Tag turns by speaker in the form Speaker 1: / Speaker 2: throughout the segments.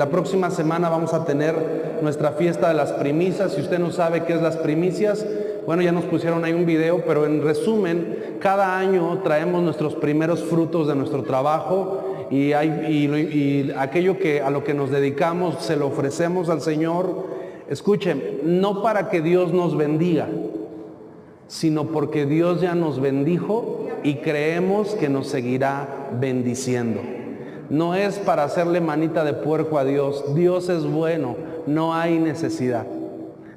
Speaker 1: La próxima semana vamos a tener nuestra fiesta de las primicias. Si usted no sabe qué es las primicias, bueno, ya nos pusieron ahí un video, pero en resumen, cada año traemos nuestros primeros frutos de nuestro trabajo y aquello a lo que nos dedicamos se lo ofrecemos al Señor. Escuchen, no para que Dios nos bendiga, sino porque Dios ya nos bendijo y creemos que nos seguirá bendiciendo. No es para hacerle manita de puerco a Dios. Dios es bueno, no hay necesidad.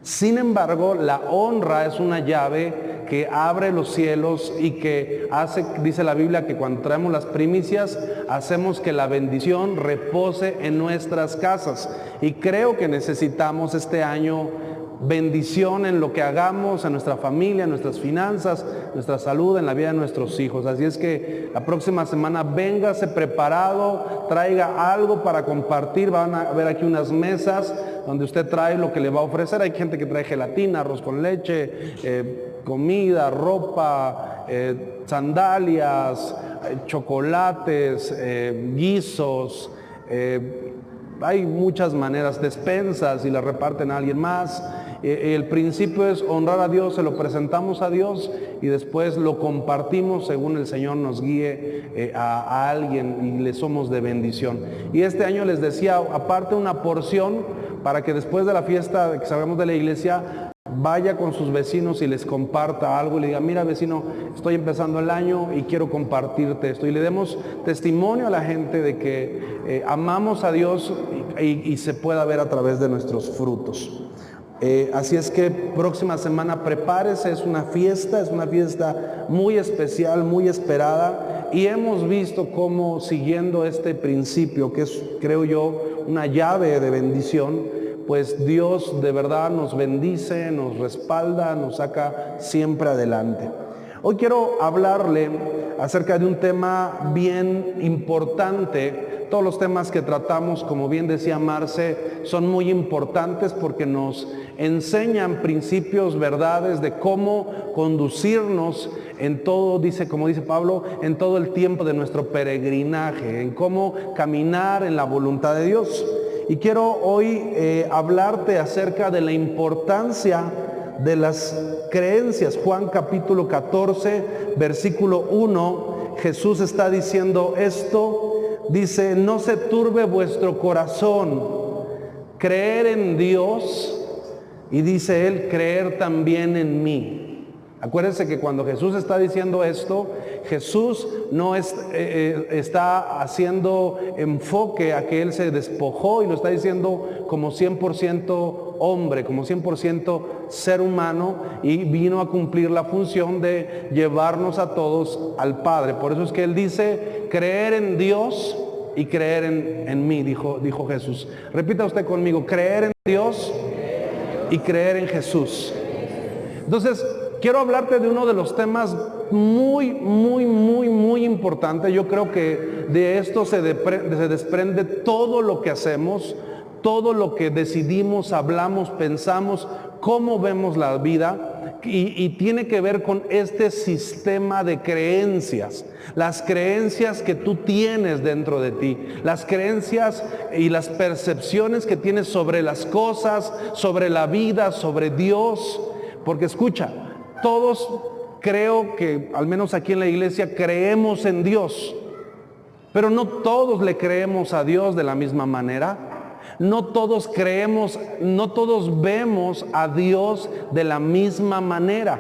Speaker 1: Sin embargo, la honra es una llave que abre los cielos y que hace, dice la Biblia, que cuando traemos las primicias, hacemos que la bendición repose en nuestras casas. Y creo que necesitamos este año bendición en lo que hagamos, en nuestra familia, en nuestras finanzas, nuestra salud, en la vida de nuestros hijos. Así es que la próxima semana véngase preparado, traiga algo para compartir. Van a ver aquí unas mesas donde usted trae lo que le va a ofrecer. Hay gente que trae gelatina, arroz con leche, comida, ropa, sandalias, chocolates, guisos, hay muchas maneras, despensas y las reparten a alguien más. El principio es honrar a Dios, se lo presentamos a Dios y después lo compartimos según el Señor nos guíe a alguien y le somos de bendición. Y este año les decía, aparte una porción para que después de la fiesta, que salgamos de la iglesia, vaya con sus vecinos y les comparta algo y le diga, mira vecino, estoy empezando el año y quiero compartirte esto. Y le demos testimonio a la gente de que amamos a Dios y se pueda ver a través de nuestros frutos. Así es que próxima semana prepárese, es una fiesta muy especial, muy esperada. Y hemos visto cómo siguiendo este principio, que es, creo yo, una llave de bendición, pues Dios de verdad nos bendice, nos respalda, nos saca siempre adelante. Hoy quiero hablarle acerca de un tema bien importante. Todos los temas que tratamos, como bien decía Marce, son muy importantes porque nos enseñan principios, verdades de cómo conducirnos en todo, como dice Pablo, en todo el tiempo de nuestro peregrinaje, en cómo caminar en la voluntad de Dios. Y quiero hoy hablarte acerca de la importancia de las creencias. Juan capítulo 14, versículo 1, Jesús está diciendo esto, dice, no se turbe vuestro corazón, creer en Dios, y dice él, creer también en mí. Acuérdense que cuando Jesús está diciendo esto, Jesús no está haciendo enfoque a que Él se despojó y lo está diciendo como 100% hombre, como 100% ser humano, y vino a cumplir la función de llevarnos a todos al Padre. Por eso es que Él dice, creer en Dios y creer en mí, dijo Jesús. Repita usted conmigo, creer en Dios y creer en Jesús. Entonces, quiero hablarte de uno de los temas muy importante. Yo creo que de esto se desprende todo lo que hacemos, todo lo que decidimos, hablamos, pensamos, cómo vemos la vida, y tiene que ver con este sistema de creencias. Las creencias que tú tienes dentro de ti, las creencias y las percepciones que tienes sobre las cosas, sobre la vida, sobre Dios. Porque escucha, todos, creo que al menos aquí en la iglesia, creemos en Dios, pero no todos le creemos a Dios de la misma manera. No todos creemos, no todos vemos a Dios de la misma manera.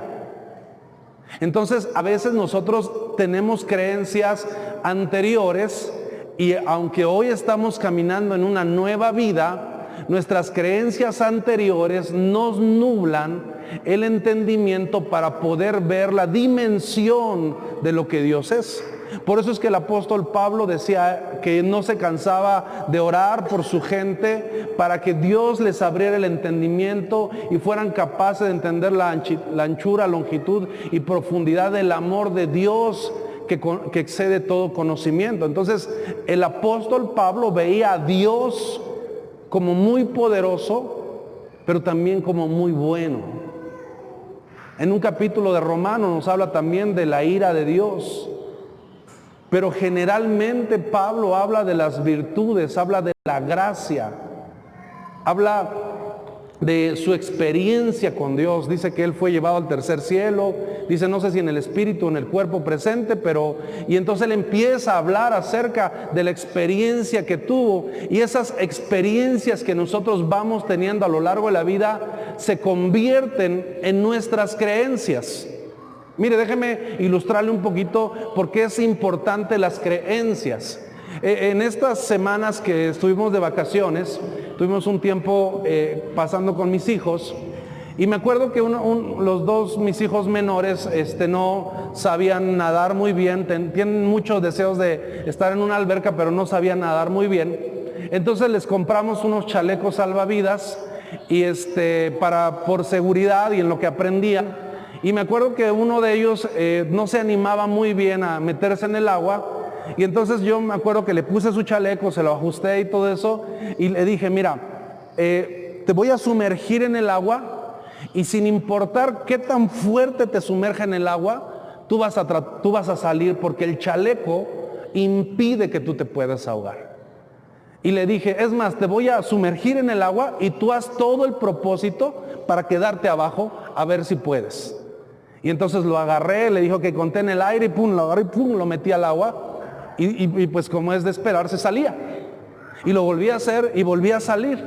Speaker 1: Entonces, a veces nosotros tenemos creencias anteriores y aunque hoy estamos caminando en una nueva vida, nuestras creencias anteriores nos nublan el entendimiento para poder ver la dimensión de lo que Dios es. Por eso es que el apóstol Pablo decía que no se cansaba de orar por su gente para que Dios les abriera el entendimiento y fueran capaces de entender la anchura, longitud y profundidad del amor de Dios que excede todo conocimiento. Entonces el apóstol Pablo veía a Dios como muy poderoso, pero también como muy bueno. En un capítulo de Romanos nos habla también de la ira de Dios. Pero generalmente Pablo habla de las virtudes, habla de la gracia, habla de su experiencia con Dios. Dice que él fue llevado al tercer cielo, dice no sé si en el espíritu o en el cuerpo presente, y entonces él empieza a hablar acerca de la experiencia que tuvo, y esas experiencias que nosotros vamos teniendo a lo largo de la vida se convierten en nuestras creencias. Mire, déjeme ilustrarle un poquito por qué es importante las creencias. En estas semanas que estuvimos de vacaciones, tuvimos un tiempo pasando con mis hijos, y me acuerdo que los dos, mis hijos menores, no sabían nadar muy bien, tienen muchos deseos de estar en una alberca, pero no sabían nadar muy bien. Entonces les compramos unos chalecos salvavidas, y por seguridad y en lo que aprendían. Y me acuerdo que uno de ellos no se animaba muy bien a meterse en el agua. Y entonces yo me acuerdo que le puse su chaleco, se lo ajusté y todo eso, y le dije, mira, te voy a sumergir en el agua, y sin importar qué tan fuerte te sumerja en el agua, tú vas a salir, porque el chaleco impide que tú te puedas ahogar. Y le dije, es más, te voy a sumergir en el agua y tú haz todo el propósito para quedarte abajo, a ver si puedes. Y entonces lo agarré, le dijo que conté en el aire, y pum, lo agarré y pum, lo metí al agua. Y pues como es de esperar, se salía. Y lo volví a hacer y volví a salir.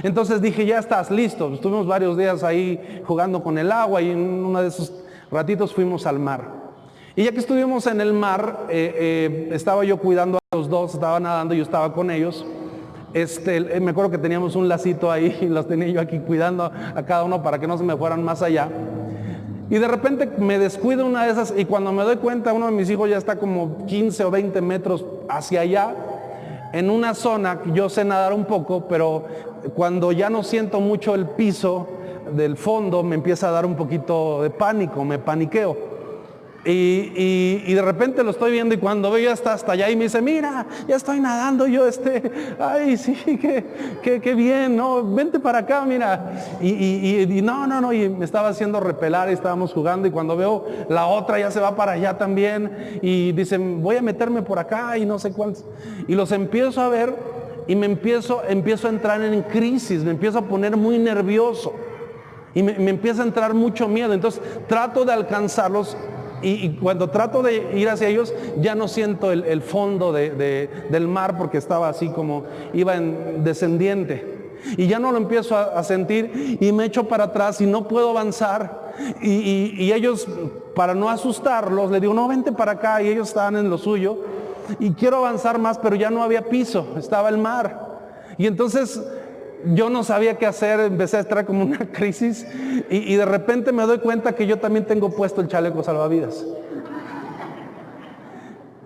Speaker 1: Entonces dije, ya estás listo. Estuvimos varios días ahí jugando con el agua, y en uno de esos ratitos fuimos al mar. Y ya que estuvimos en el mar, estaba yo cuidando a los dos, estaba nadando, yo estaba con ellos. Me acuerdo que teníamos un lacito ahí y los tenía yo aquí cuidando a cada uno para que no se me fueran más allá. Y de repente me descuido una de esas, y cuando me doy cuenta, uno de mis hijos ya está como 15 o 20 metros hacia allá, en una zona que yo sé nadar un poco, pero cuando ya no siento mucho el piso del fondo, me empieza a dar un poquito de pánico, me paniqueo. Y de repente lo estoy viendo, y cuando veo ya está hasta allá y me dice, mira, ya estoy nadando yo, ay, sí, qué bien, no, vente para acá, mira. Y no, y me estaba haciendo repelar, y estábamos jugando, y cuando veo la otra ya se va para allá también, y dicen, voy a meterme por acá, y no sé cuántos. Y los empiezo a ver, y empiezo a entrar en crisis, me empiezo a poner muy nervioso, y me empieza a entrar mucho miedo. Entonces trato de alcanzarlos, y cuando trato de ir hacia ellos, ya no siento el fondo del mar, porque estaba así como, iba en descendiente, y ya no lo empiezo a sentir, y me echo para atrás y no puedo avanzar, y ellos, para no asustarlos, le digo, no, vente para acá, y ellos estaban en lo suyo, y quiero avanzar más, pero ya no había piso, estaba el mar. Y entonces yo no sabía qué hacer, empecé a estar como una crisis, y de repente me doy cuenta que yo también tengo puesto el chaleco salvavidas.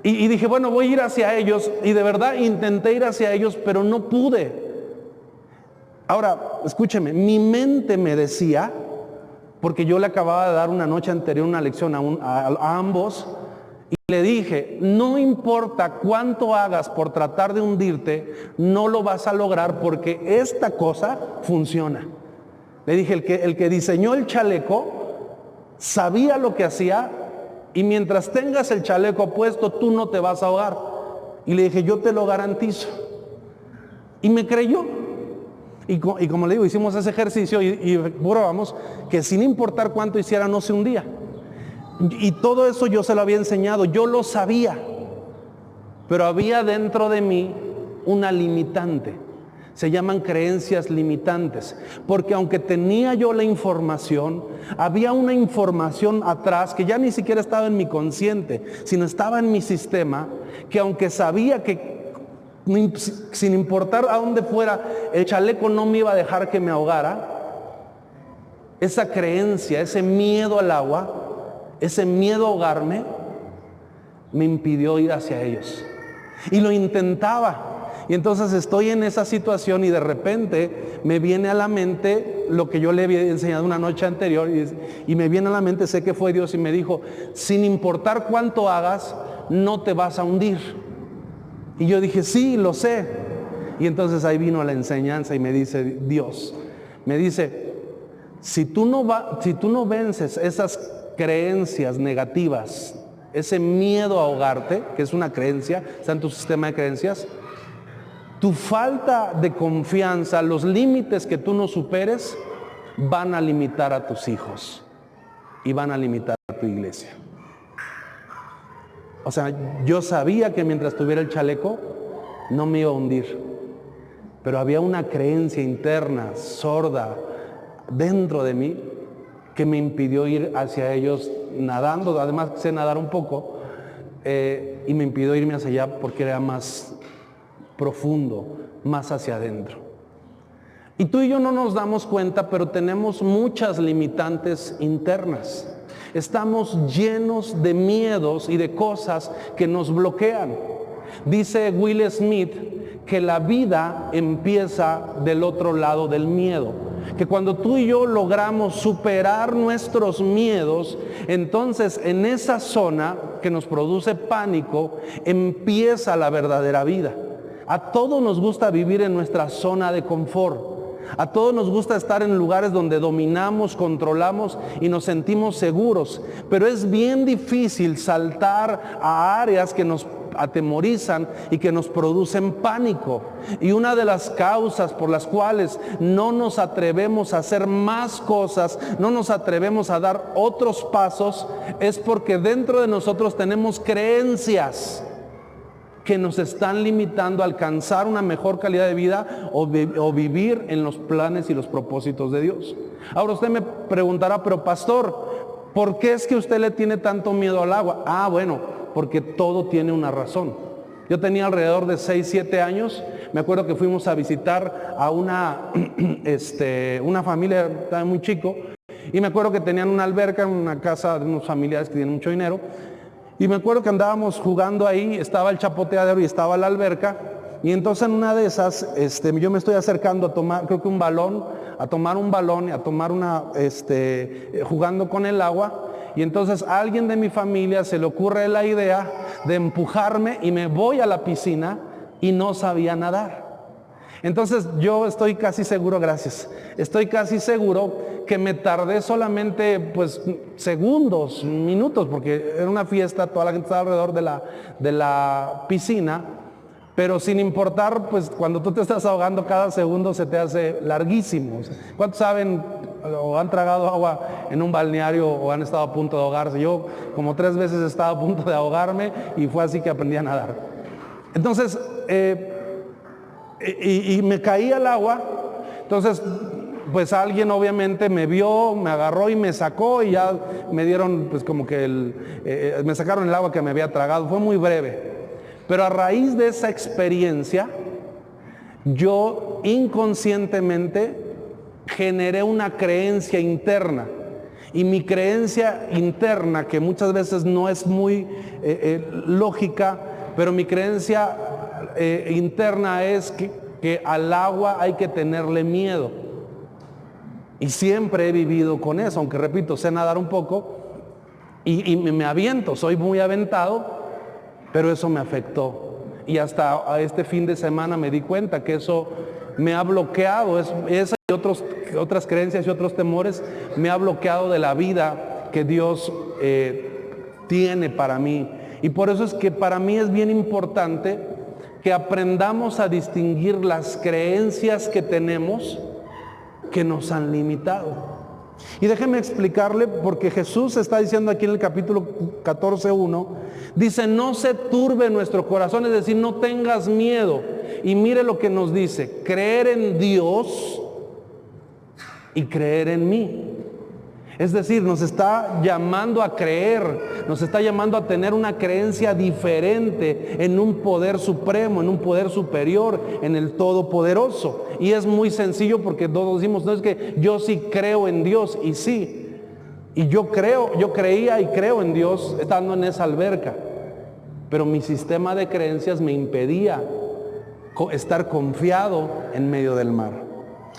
Speaker 1: Y dije, bueno, voy a ir hacia ellos, y de verdad intenté ir hacia ellos, pero no pude. Ahora, escúcheme, mi mente me decía, porque yo le acababa de dar una noche anterior una lección a ambos, y le dije, no importa cuánto hagas por tratar de hundirte, no lo vas a lograr, porque esta cosa funciona. Le dije, el que diseñó el chaleco sabía lo que hacía, y mientras tengas el chaleco puesto, tú no te vas a ahogar. Y le dije, yo te lo garantizo. Y me creyó. Y como le digo, hicimos ese ejercicio, y probamos que sin importar cuánto hiciera, no se hundía. Y todo eso yo se lo había enseñado, yo lo sabía, pero había dentro de mí una limitante. Se llaman creencias limitantes, porque aunque tenía yo la información, había una información atrás que ya ni siquiera estaba en mi consciente, sino estaba en mi sistema, que aunque sabía que sin importar a dónde fuera, el chaleco no me iba a dejar que me ahogara, esa creencia, ese miedo al agua, ese miedo a ahogarme, me impidió ir hacia ellos. Y lo intentaba. Y entonces estoy en esa situación, y de repente me viene a la mente lo que yo le había enseñado una noche anterior, y me viene a la mente, sé que fue Dios, y me dijo, sin importar cuánto hagas, no te vas a hundir. Y yo dije, sí, lo sé. Y entonces ahí vino la enseñanza, y me dice Dios, me dice, si tú no vences esas creencias negativas ese miedo a ahogarte, que es una creencia, está en tu sistema de creencias, tu falta de confianza, los límites que tú no superes, van a limitar a tus hijos y van a limitar a tu iglesia. O sea, yo sabía que mientras tuviera el chaleco, no me iba a hundir. Pero había una creencia interna, sorda, dentro de mí, que me impidió ir hacia ellos nadando. Además, sé nadar un poco, y me impidió irme hacia allá porque era más profundo, más hacia adentro. Y tú y yo no nos damos cuenta, pero tenemos muchas limitantes internas. Estamos llenos de miedos y de cosas que nos bloquean. Dice Will Smith que la vida empieza del otro lado del miedo. Que cuando tú y yo logramos superar nuestros miedos, entonces en esa zona que nos produce pánico, empieza la verdadera vida. A todos nos gusta vivir en nuestra zona de confort. A todos nos gusta estar en lugares donde dominamos, controlamos y nos sentimos seguros. Pero es bien difícil saltar a áreas que nos atemorizan y que nos producen pánico. Y una de las causas por las cuales no nos atrevemos a hacer más cosas, no nos atrevemos a dar otros pasos, es porque dentro de nosotros tenemos creencias que nos están limitando a alcanzar una mejor calidad de vida o vivir en los planes y los propósitos de Dios. Ahora usted me preguntará, pero pastor, ¿por qué es que usted le tiene tanto miedo al agua? Bueno, porque todo tiene una razón. Yo tenía alrededor de 6, 7 años, me acuerdo que fuimos a visitar a una familia, estaba muy chico, y me acuerdo que tenían una alberca en una casa de unos familiares que tienen mucho dinero. Y me acuerdo que andábamos jugando ahí, estaba el chapoteadero y estaba la alberca. Y entonces en una de esas, yo me estoy acercando a tomar, creo que un balón, a tomar jugando con el agua. Y entonces a alguien de mi familia se le ocurre la idea de empujarme y me voy a la piscina y no sabía nadar. Entonces yo estoy casi seguro, estoy casi seguro que me tardé solamente pues segundos, minutos, porque era una fiesta, toda la gente estaba alrededor de la piscina, pero sin importar, pues cuando tú te estás ahogando, cada segundo se te hace larguísimo. ¿Cuántos saben o han tragado agua en un balneario o han estado a punto de ahogarse? Yo como 3 veces he estado a punto de ahogarme y fue así que aprendí a nadar. Entonces, y me caí al agua. Entonces pues alguien obviamente me vio, me agarró y me sacó y ya me dieron pues como que me sacaron el agua que me había tragado. Fue muy breve, pero a raíz de esa experiencia yo inconscientemente generé una creencia interna. Y mi creencia interna, que muchas veces no es muy lógica, pero mi creencia interna es que al agua hay que tenerle miedo. Y siempre he vivido con eso, aunque repito, sé nadar un poco y me aviento, soy muy aventado, pero eso me afectó. Y hasta este fin de semana me di cuenta que eso me ha bloqueado, esa y otras creencias y otros temores me ha bloqueado de la vida que Dios tiene para mí. Y por eso es que para mí es bien importante que aprendamos a distinguir las creencias que tenemos que nos han limitado. Y déjeme explicarle, porque Jesús está diciendo aquí en el capítulo 14:1, dice, no se turbe nuestro corazón, es decir, no tengas miedo. Y mire lo que nos dice, creer en Dios y creer en mí. Es decir, nos está llamando a creer, nos está llamando a tener una creencia diferente en un poder supremo, en un poder superior, en el Todopoderoso. Y es muy sencillo porque todos decimos, no es que yo sí creo en Dios, y sí. Y yo creía y creo en Dios estando en esa alberca. Pero mi sistema de creencias me impedía estar confiado en medio del mar.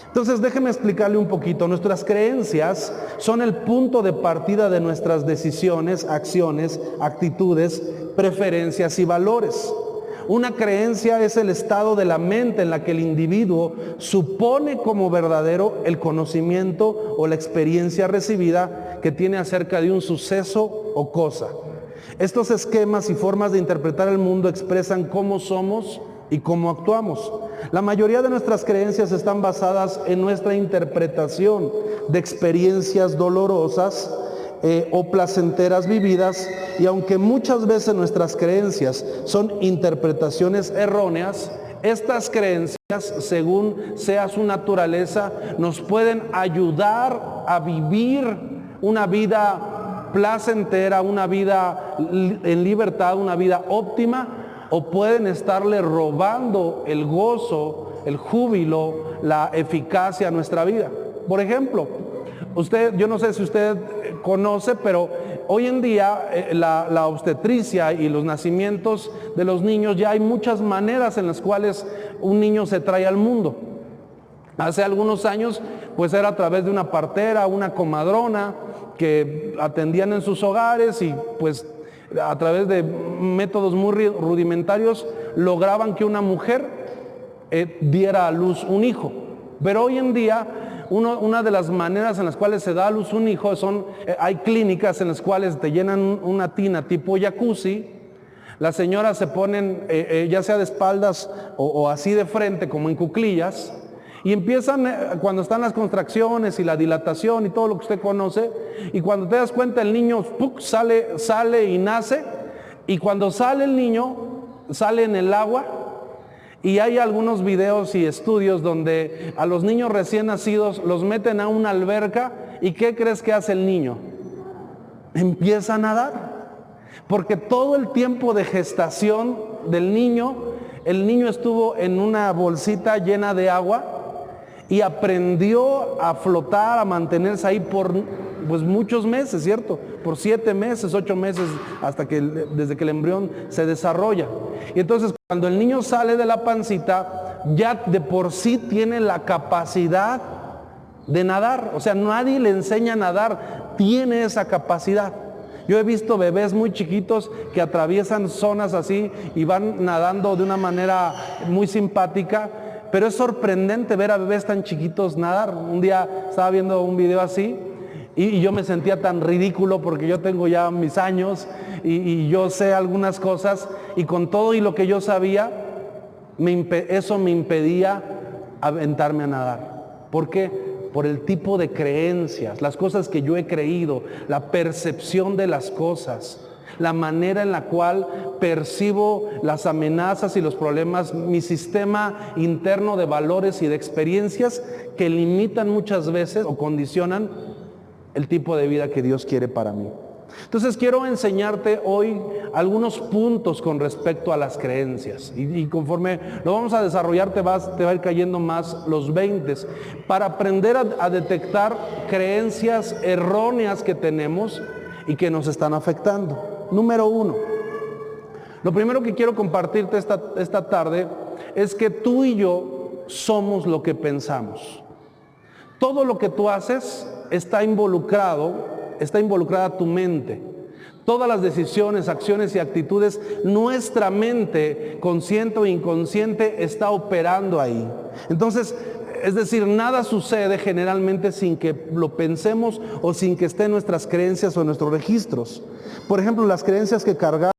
Speaker 1: Entonces déjeme explicarle un poquito. Nuestras creencias son el punto de partida de nuestras decisiones, acciones, actitudes, preferencias y valores. Una creencia es el estado de la mente en la que el individuo supone como verdadero el conocimiento o la experiencia recibida que tiene acerca de un suceso o cosa. Estos esquemas y formas de interpretar el mundo expresan cómo somos y cómo actuamos. La mayoría de nuestras creencias están basadas en nuestra interpretación de experiencias dolorosas o placenteras vividas, y aunque muchas veces nuestras creencias son interpretaciones erróneas, estas creencias, según sea su naturaleza, nos pueden ayudar a vivir una vida placentera, una vida en libertad, una vida óptima, o pueden estarle robando el gozo, el júbilo, la eficacia a nuestra vida. Por ejemplo, yo no sé si usted conoce, pero hoy en día la obstetricia y los nacimientos de los niños, ya hay muchas maneras en las cuales un niño se trae al mundo. Hace algunos años pues era a través de una partera, una comadrona que atendían en sus hogares, y pues a través de métodos muy rudimentarios lograban que una mujer diera a luz un hijo. Pero hoy en día una de las maneras en las cuales se da a luz un hijo hay clínicas en las cuales te llenan una tina tipo jacuzzi, las señoras se ponen ya sea de espaldas o así de frente como en cuclillas, y empiezan cuando están las contracciones y la dilatación y todo lo que usted conoce, y cuando te das cuenta el niño sale y nace, y cuando sale el niño sale en el agua. Y hay algunos videos y estudios donde a los niños recién nacidos los meten a una alberca, y ¿qué crees que hace el niño? Empieza a nadar. Porque todo el tiempo de gestación del niño, el niño estuvo en una bolsita llena de agua y aprendió a flotar, a mantenerse ahí por pues muchos meses, ¿cierto? Por 7 meses, 8 meses, desde que el embrión se desarrolla. Y entonces cuando el niño sale de la pancita, ya de por sí tiene la capacidad de nadar. O sea, nadie le enseña a nadar, tiene esa capacidad. Yo he visto bebés muy chiquitos que atraviesan zonas así y van nadando de una manera muy simpática, pero es sorprendente ver a bebés tan chiquitos nadar. Un día estaba viendo un video así y yo me sentía tan ridículo porque yo tengo ya mis años y yo sé algunas cosas, y con todo y lo que yo sabía, eso me impedía aventarme a nadar. ¿Por qué? Por el tipo de creencias, las cosas que yo he creído, la percepción de las cosas, la manera en la cual percibo las amenazas y los problemas, mi sistema interno de valores y de experiencias que limitan muchas veces o condicionan el tipo de vida que Dios quiere para mí. Entonces quiero enseñarte hoy algunos puntos con respecto a las creencias, y conforme lo vamos a desarrollar te va a ir cayendo más los 20 para aprender a detectar creencias erróneas que tenemos y que nos están afectando. Número 1, lo primero que quiero compartirte esta tarde es que tú y yo somos lo que pensamos. Todo lo que tú haces está involucrada tu mente. Todas las decisiones, acciones y actitudes, nuestra mente, consciente o inconsciente, está operando ahí. Entonces, es decir, nada sucede generalmente sin que lo pensemos o sin que esté en nuestras creencias o en nuestros registros. Por ejemplo, las creencias que cargamos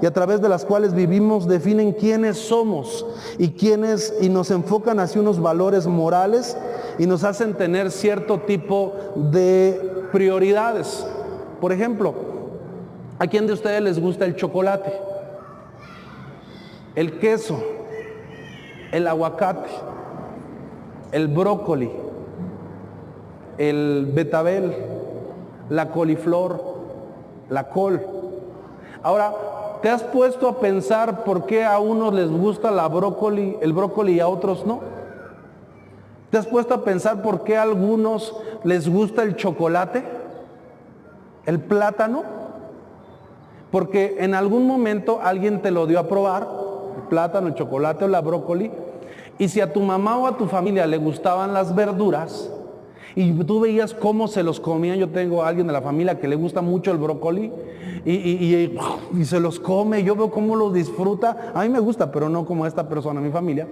Speaker 1: y a través de las cuales vivimos definen quiénes somos y nos enfocan hacia unos valores morales y nos hacen tener cierto tipo de prioridades. Por ejemplo, ¿a quién de ustedes les gusta el chocolate, el queso, el aguacate, el brócoli, el betabel, la coliflor, la col? Ahora, ¿te has puesto a pensar por qué a unos les gusta el brócoli y a otros no? ¿Te has puesto a pensar por qué a algunos les gusta el chocolate, el plátano? Porque en algún momento alguien te lo dio a probar, el plátano, el chocolate o la brócoli, y si a tu mamá o a tu familia le gustaban las verduras y tú veías cómo se los comían, yo tengo a alguien de la familia que le gusta mucho el brócoli y se los come, yo veo cómo los disfruta. A mí me gusta, pero no como esta persona, mi familia,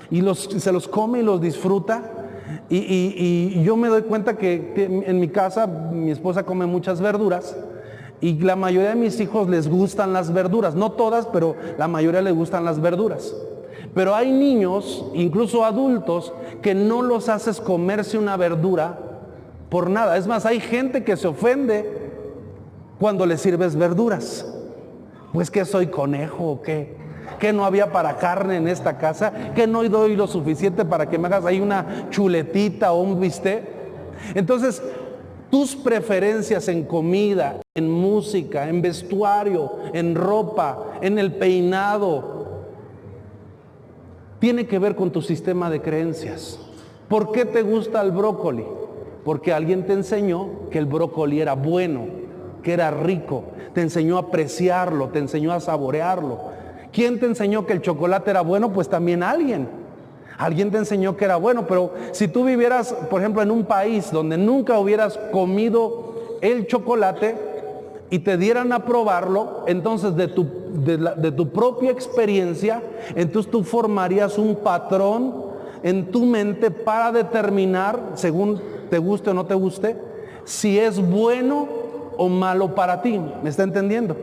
Speaker 1: y se los come y los disfruta. Y yo me doy cuenta que en mi casa mi esposa come muchas verduras Y la mayoría de mis hijos les gustan las verduras, no todas, pero la mayoría les gustan las verduras. Pero hay niños, incluso adultos, que no los haces comerse una verdura por nada. Es más, hay gente que se ofende cuando les sirves verduras. Pues que soy conejo o qué, que no había para carne en esta casa, que no doy lo suficiente para que me hagas ahí una chuletita o un bistec. Entonces, tus preferencias en comida, en música, en vestuario, en ropa, en el peinado, tiene que ver con tu sistema de creencias. ¿Por qué te gusta el brócoli? Porque alguien te enseñó que el brócoli era bueno, que era rico, te enseñó a apreciarlo, te enseñó a saborearlo. ¿Quién te enseñó que el chocolate era bueno? Pues también alguien. Alguien te enseñó que era bueno, pero si tú vivieras, por ejemplo, en un país donde nunca hubieras comido el chocolate y te dieran a probarlo, entonces de tu propia experiencia, entonces tú formarías un patrón en tu mente para determinar, según te guste o no te guste, si es bueno o malo para ti. ¿Me está entendiendo?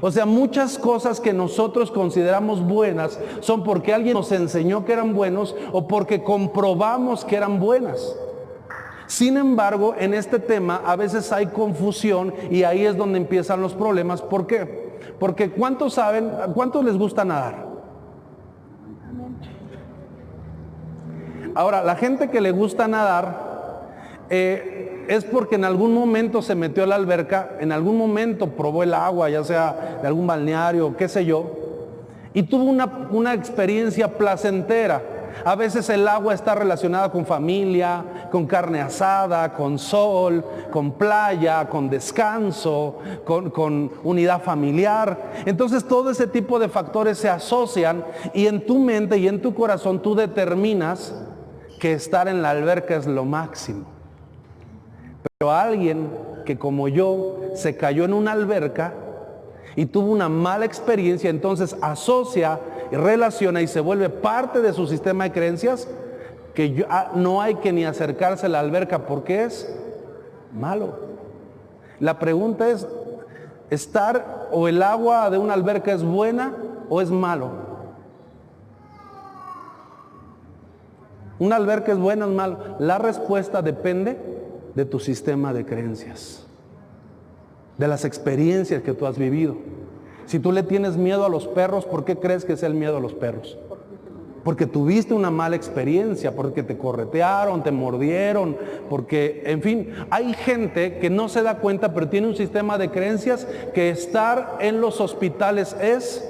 Speaker 1: O sea, muchas cosas que nosotros consideramos buenas son porque alguien nos enseñó que eran buenos o porque comprobamos que eran buenas. Sin embargo, en este tema a veces hay confusión y ahí es donde empiezan los problemas. ¿Por qué? Porque ¿cuántos saben, cuántos les gusta nadar? Ahora, la gente que le gusta nadar es porque en algún momento se metió a la alberca, en algún momento probó el agua, ya sea de algún balneario, qué sé yo, y tuvo una experiencia placentera. A veces el agua está relacionada con familia, con carne asada, con sol, con playa, con descanso, con unidad familiar. Entonces todo ese tipo de factores se asocian y en tu mente y en tu corazón tú determinas que estar en la alberca es lo máximo. Pero alguien que como yo se cayó en una alberca y tuvo una mala experiencia, entonces asocia y relaciona y se vuelve parte de su sistema de creencias que no hay que ni acercarse a la alberca porque es malo. La pregunta es, ¿estar o el agua de una alberca es buena o es malo? ¿Una alberca es buena o es malo? La respuesta depende de tu sistema de creencias, de las experiencias que tú has vivido. Si tú le tienes miedo a los perros, ¿por qué crees que es el miedo a los perros? Porque tuviste una mala experiencia, porque te corretearon, te mordieron, porque, en fin, hay gente que no se da cuenta, pero tiene un sistema de creencias que estar en los hospitales es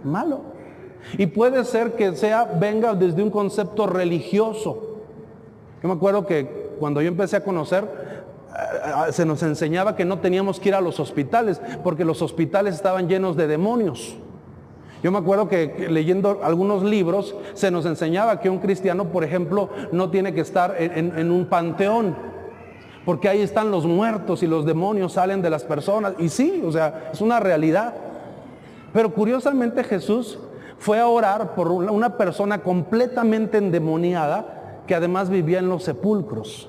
Speaker 1: malo. Y puede ser que venga desde un concepto religioso. Yo me acuerdo que cuando yo empecé a conocer, se nos enseñaba que no teníamos que ir a los hospitales, porque los hospitales estaban llenos de demonios. Yo me acuerdo que leyendo algunos libros, se nos enseñaba que un cristiano, por ejemplo, no tiene que estar en un panteón, porque ahí están los muertos y los demonios salen de las personas. Y sí, o sea, es una realidad. Pero curiosamente Jesús fue a orar por una persona completamente endemoniada que además vivía en los sepulcros.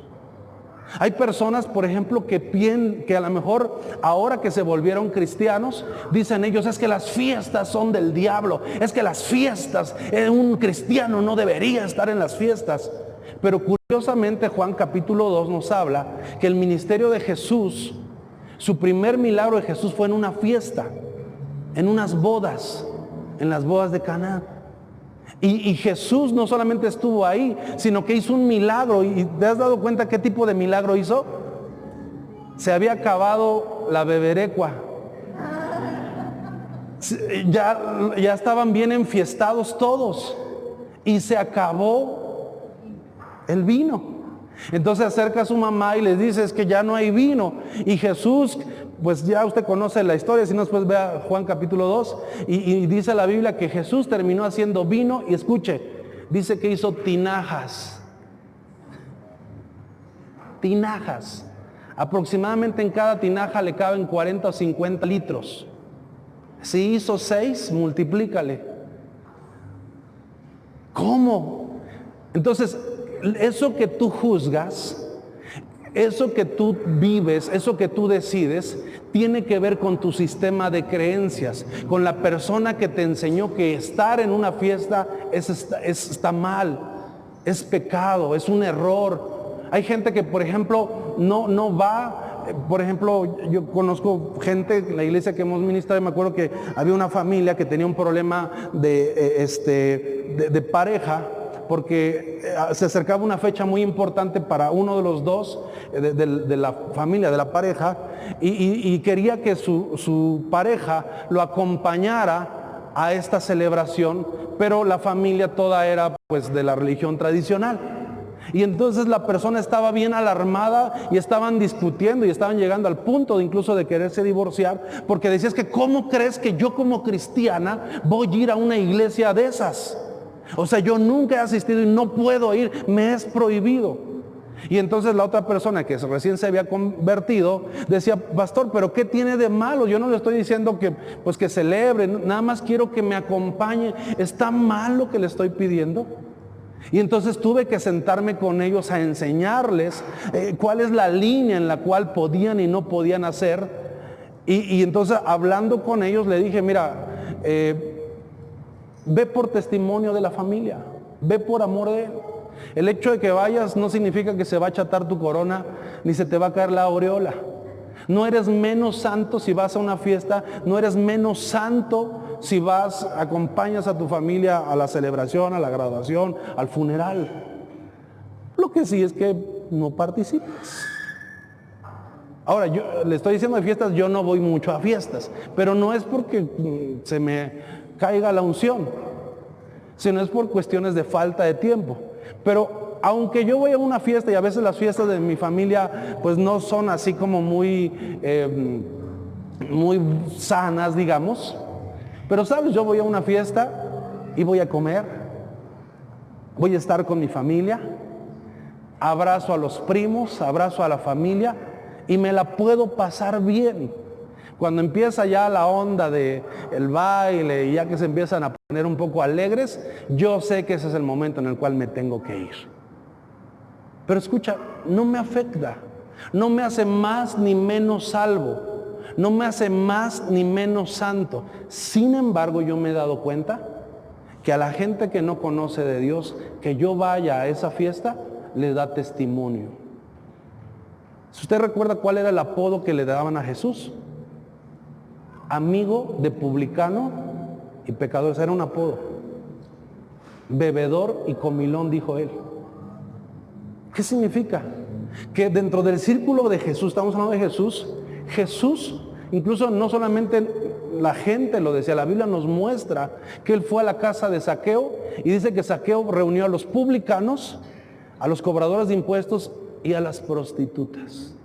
Speaker 1: Hay personas, por ejemplo, que a lo mejor ahora que se volvieron cristianos, dicen ellos, es que las fiestas son del diablo, es que las fiestas, un cristiano no debería estar en las fiestas. Pero curiosamente Juan capítulo 2 nos habla que el ministerio de Jesús, su primer milagro de Jesús fue en una fiesta, en unas bodas, en las bodas de Caná. Y Jesús no solamente estuvo ahí, sino que hizo un milagro. ¿Y te has dado cuenta qué tipo de milagro hizo? Se había acabado la beberecua. Ya estaban bien enfiestados todos. Y se acabó el vino. Entonces acerca a su mamá y les dice, es que ya no hay vino. Y Jesús, pues ya usted conoce la historia, si no después vea Juan capítulo 2, y dice la Biblia que Jesús terminó haciendo vino, y escuche, dice que hizo tinajas. Tinajas. Aproximadamente en cada tinaja le caben 40 o 50 litros. Si hizo 6, multiplícale. ¿Cómo? Entonces, eso que tú juzgas, eso que tú vives, eso que tú decides, tiene que ver con tu sistema de creencias, con la persona que te enseñó que estar en una fiesta está mal, es pecado, es un error. Hay gente que, por ejemplo, no va. Por ejemplo, yo conozco gente en la iglesia que hemos ministrado y me acuerdo que había una familia que tenía un problema de pareja, porque se acercaba una fecha muy importante para uno de los dos, de la familia, de la pareja, y quería que su pareja lo acompañara a esta celebración, pero la familia toda era pues de la religión tradicional. Y entonces la persona estaba bien alarmada y estaban discutiendo y estaban llegando al punto de incluso de quererse divorciar, porque decías que ¿cómo crees que yo como cristiana voy a ir a una iglesia de esas? O sea, yo nunca he asistido y no puedo ir, me es prohibido. Y entonces la otra persona que recién se había convertido decía, pastor, pero ¿qué tiene de malo? Yo no le estoy diciendo que pues que celebre, nada más quiero que me acompañe. ¿Está mal lo que le estoy pidiendo? Y entonces tuve que sentarme con ellos a enseñarles cuál es la línea en la cual podían y no podían hacer. Y entonces hablando con ellos le dije, mira, ve por testimonio de la familia, ve por amor de él. El hecho de que vayas no significa que se va a achatar tu corona, ni se te va a caer la aureola. No eres menos santo si vas a una fiesta, no eres menos santo si acompañas a tu familia a la celebración, a la graduación, al funeral. Lo que sí es que no participes. Ahora, yo le estoy diciendo de fiestas, yo no voy mucho a fiestas, pero no es porque se me caiga la unción, sino es por cuestiones de falta de tiempo. Pero aunque yo voy a una fiesta, y a veces las fiestas de mi familia pues no son así como muy sanas, digamos, pero sabes, yo voy a una fiesta y voy a comer, voy a estar con mi familia, abrazo a los primos, abrazo a la familia y me la puedo pasar bien. Cuando empieza ya la onda de el baile y ya que se empiezan a poner un poco alegres, yo sé que ese es el momento en el cual me tengo que ir. Pero escucha, no me afecta, no me hace más ni menos salvo, no me hace más ni menos santo. Sin embargo, yo me he dado cuenta que a la gente que no conoce de Dios, que yo vaya a esa fiesta, le da testimonio. Si usted recuerda cuál era el apodo que le daban a Jesús, amigo de publicano y pecadores, era un apodo. Bebedor y comilón, dijo él. ¿Qué significa? Que dentro del círculo de Jesús, estamos hablando de Jesús, incluso no solamente la gente lo decía, la Biblia nos muestra que él fue a la casa de Zaqueo y dice que Zaqueo reunió a los publicanos, a los cobradores de impuestos y a las prostitutas.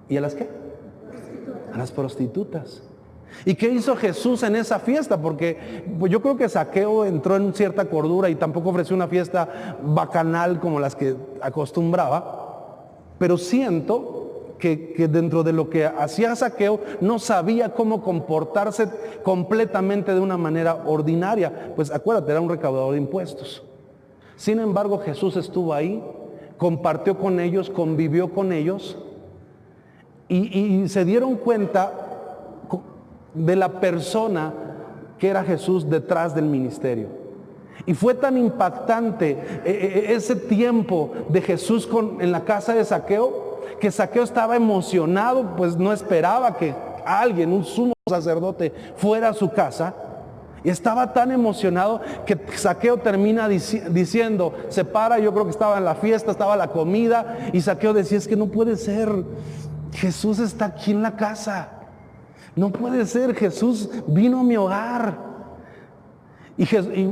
Speaker 1: ¿Y a las qué? A las prostitutas. ¿Y qué hizo Jesús en esa fiesta? Porque pues yo creo que Zaqueo entró en cierta cordura y tampoco ofreció una fiesta bacanal como las que acostumbraba, pero siento que dentro de lo que hacía Zaqueo no sabía cómo comportarse completamente de una manera ordinaria, pues acuérdate, era un recaudador de impuestos. Sin embargo, Jesús estuvo ahí, compartió con ellos, convivió con ellos y se dieron cuenta de la persona que era Jesús detrás del ministerio. Y fue tan impactante ese tiempo de Jesús en la casa de Zaqueo, que Zaqueo estaba emocionado, pues no esperaba que alguien, un sumo sacerdote, fuera a su casa. Y estaba tan emocionado que Zaqueo termina diciendo, se para, yo creo que estaba en la fiesta, estaba la comida, y Zaqueo decía, es que no puede ser, Jesús está aquí en la casa. No puede ser, Jesús vino a mi hogar. Y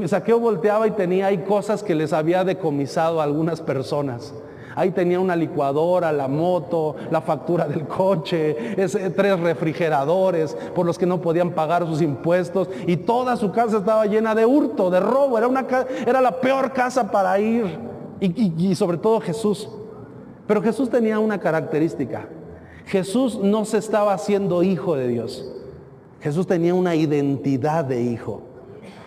Speaker 1: Zaqueo volteaba y tenía ahí cosas que les había decomisado a algunas personas. Ahí tenía una licuadora, la moto, la factura del coche, 3 refrigeradores por los que no podían pagar sus impuestos. Y toda su casa estaba llena de hurto, de robo. Era la peor casa para ir. Y sobre todo Jesús. Pero Jesús tenía una característica. Jesús no se estaba haciendo hijo de Dios. Jesús tenía una identidad de hijo.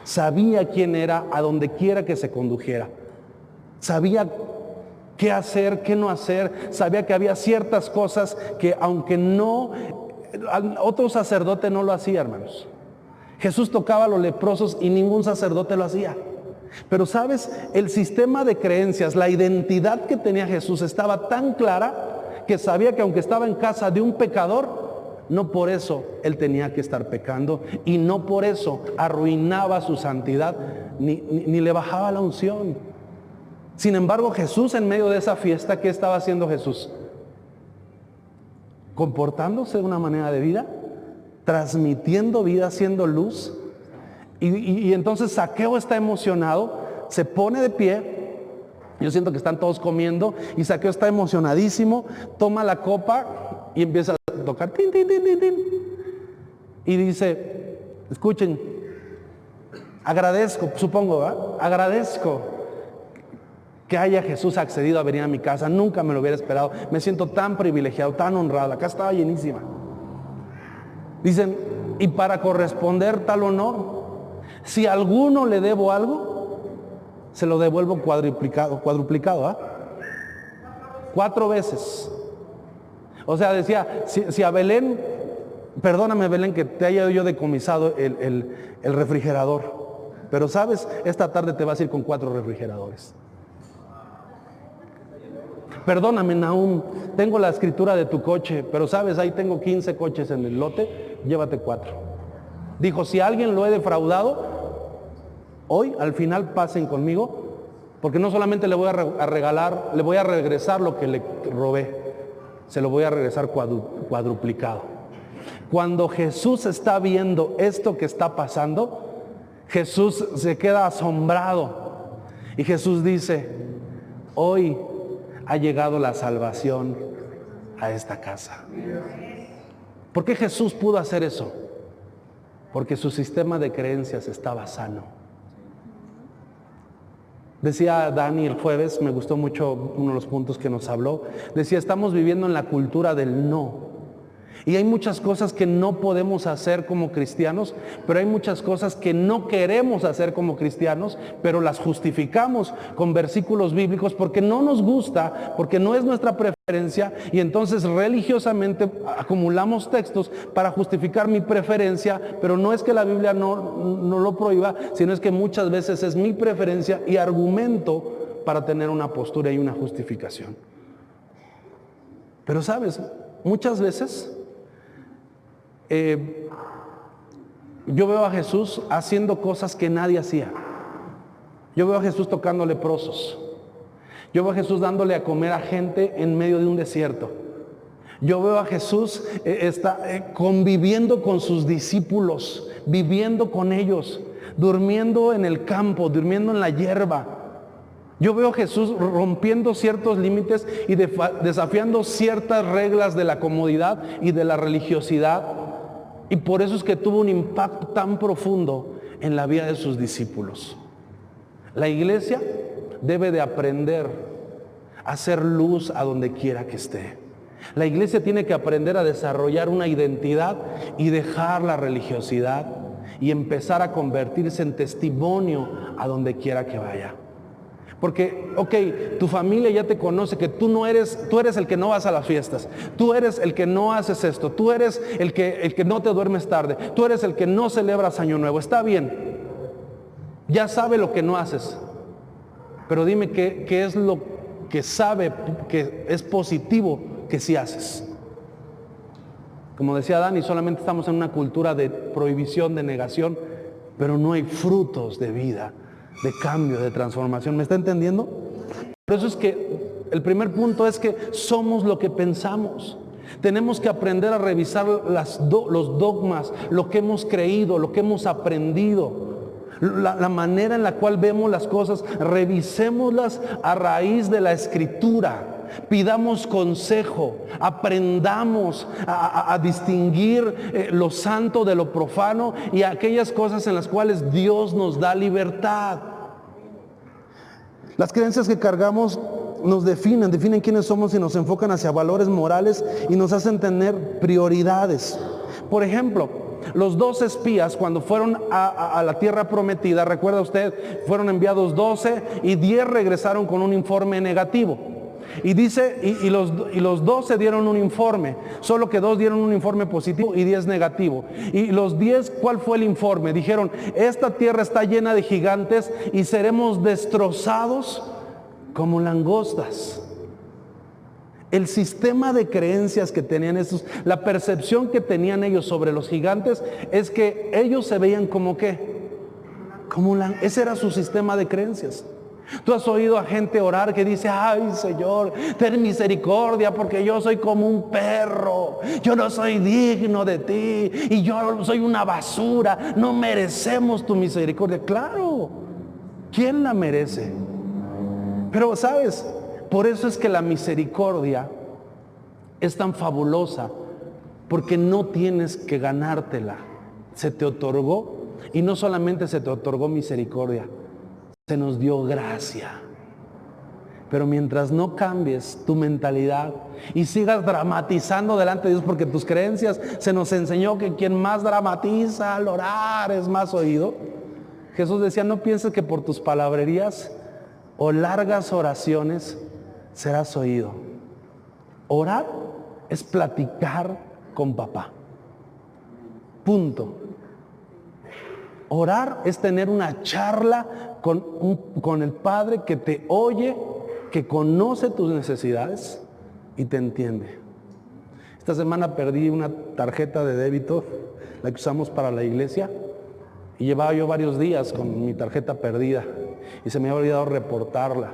Speaker 1: Sabía quién era a donde quiera que se condujera. Sabía qué hacer, qué no hacer. Sabía que había ciertas cosas que aunque no, otro sacerdote no lo hacía, hermanos. Jesús tocaba a los leprosos y ningún sacerdote lo hacía. Pero sabes, el sistema de creencias, la identidad que tenía Jesús estaba tan clara que sabía que aunque estaba en casa de un pecador, no por eso él tenía que estar pecando y no por eso arruinaba su santidad ni le bajaba la unción. Sin embargo, Jesús en medio de esa fiesta, ¿qué estaba haciendo Jesús? Comportándose de una manera de vida, transmitiendo vida, haciendo luz. Y entonces Zaqueo está emocionado, se pone de pie. Yo siento que están todos comiendo y Zaqueo está emocionadísimo, toma la copa y empieza a tocar tin, tin, tin, tin, tin. Y dice, escuchen, agradezco, supongo, ¿verdad? Agradezco que haya Jesús accedido a venir a mi casa. Nunca me lo hubiera esperado. Me siento tan privilegiado, tan honrado. Acá estaba llenísima. Dicen, y para corresponder tal honor, si a alguno le debo algo, se lo devuelvo cuadruplicado, ¿ah? 4 veces. O sea, decía, si a Belén, perdóname Belén que te haya yo decomisado el refrigerador, pero sabes, esta tarde te vas a ir con 4 refrigeradores. Perdóname Nahum, tengo la escritura de tu coche, pero sabes, ahí tengo 15 coches en el lote, llévate 4. Dijo, si a alguien lo he defraudado, hoy al final pasen conmigo, porque no solamente le voy a regalar, le voy a regresar lo que le robé, se lo voy a regresar cuadruplicado. Cuando Jesús está viendo esto que está pasando, Jesús se queda asombrado y Jesús dice, hoy ha llegado la salvación a esta casa. ¿Por qué Jesús pudo hacer eso? Porque su sistema de creencias estaba sano. Decía Dani el jueves, me gustó mucho uno de los puntos que nos habló. Decía, estamos viviendo en la cultura del no. Y hay muchas cosas que no podemos hacer como cristianos, pero hay muchas cosas que no queremos hacer como cristianos, pero las justificamos con versículos bíblicos porque no nos gusta, porque no es nuestra preferencia, y entonces religiosamente acumulamos textos para justificar mi preferencia, pero no es que la Biblia no lo prohíba, sino es que muchas veces es mi preferencia y argumento para tener una postura y una justificación. Pero sabes, muchas veces yo veo a Jesús haciendo cosas que nadie hacía. Yo veo a Jesús tocando leprosos. Yo veo a Jesús dándole a comer a gente en medio de un desierto. Yo veo a Jesús conviviendo con sus discípulos, viviendo con ellos, durmiendo en el campo, durmiendo en la hierba. Yo veo a Jesús rompiendo ciertos límites y desafiando ciertas reglas de la comodidad y de la religiosidad. Y por eso es que tuvo un impacto tan profundo en la vida de sus discípulos. La iglesia debe de aprender a hacer luz a donde quiera que esté. La iglesia tiene que aprender a desarrollar una identidad y dejar la religiosidad y empezar a convertirse en testimonio a donde quiera que vaya. Porque, tu familia ya te conoce que tú eres el que no vas a las fiestas, tú eres el que no haces esto, tú eres el que no te duermes tarde, tú eres el que no celebras Año Nuevo. Está bien, ya sabe lo que no haces, pero dime qué es lo que sabe que es positivo que sí haces. Como decía Dani, solamente estamos en una cultura de prohibición, de negación, pero no hay frutos de vida, de cambio, de transformación. ¿Me está entendiendo? Por eso es que el primer punto es que somos lo que pensamos. Tenemos que aprender a revisar los dogmas, lo que hemos creído, lo que hemos aprendido, la manera en la cual vemos las cosas. Revisémoslas a raíz de la Escritura. Pidamos consejo, aprendamos a distinguir lo santo de lo profano y aquellas cosas en las cuales Dios nos da libertad. Las creencias que cargamos nos definen quiénes somos y nos enfocan hacia valores morales y nos hacen tener prioridades. Por ejemplo, los 12 espías cuando fueron a la tierra prometida, recuerda usted, fueron enviados 12 y 10 regresaron con un informe negativo. Y dice, y los 12 dieron un informe, solo que 2 dieron un informe positivo y 10 negativo. Y los 10, ¿cuál fue el informe? Dijeron, esta tierra está llena de gigantes y seremos destrozados como langostas. El sistema de creencias que tenían estos, la percepción que tenían ellos sobre los gigantes, es que ellos se veían como ¿qué? Ese era su sistema de creencias. Tú has oído a gente orar que dice, ay Señor, ten misericordia porque yo soy como un perro, yo no soy digno de ti y yo soy una basura, no merecemos tu misericordia. Claro, ¿quién la merece? Pero sabes, por eso es que la misericordia es tan fabulosa, porque no tienes que ganártela, se te otorgó. Y no solamente se te otorgó misericordia, se nos dio gracia. Pero mientras no cambies tu mentalidad y sigas dramatizando delante de Dios, porque tus creencias, se nos enseñó que quien más dramatiza al orar es más oído. Jesús decía, no pienses que por tus palabrerías o largas oraciones serás oído. Orar es platicar con papá. Punto. Orar es tener una charla con el Padre que te oye, que conoce tus necesidades y te entiende. Esta semana perdí una tarjeta de débito, la que usamos para la iglesia, y llevaba yo varios días con mi tarjeta perdida y se me había olvidado reportarla.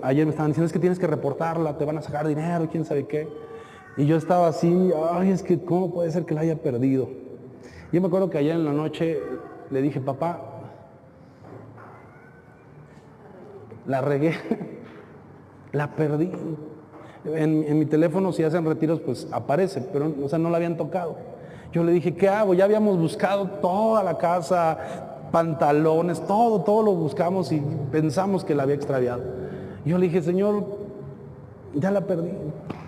Speaker 1: Ayer me estaban diciendo, es que tienes que reportarla, te van a sacar dinero, quién sabe qué. Y yo estaba así, ay, es que ¿cómo puede ser que la haya perdido? Yo me acuerdo que ayer en la noche le dije, papá, la regué, la perdí. En mi teléfono, si hacen retiros, pues aparece, pero no la habían tocado. Yo le dije, ¿qué hago? Ya habíamos buscado toda la casa, pantalones, todo lo buscamos y pensamos que la había extraviado. Yo le dije, Señor, ya la perdí,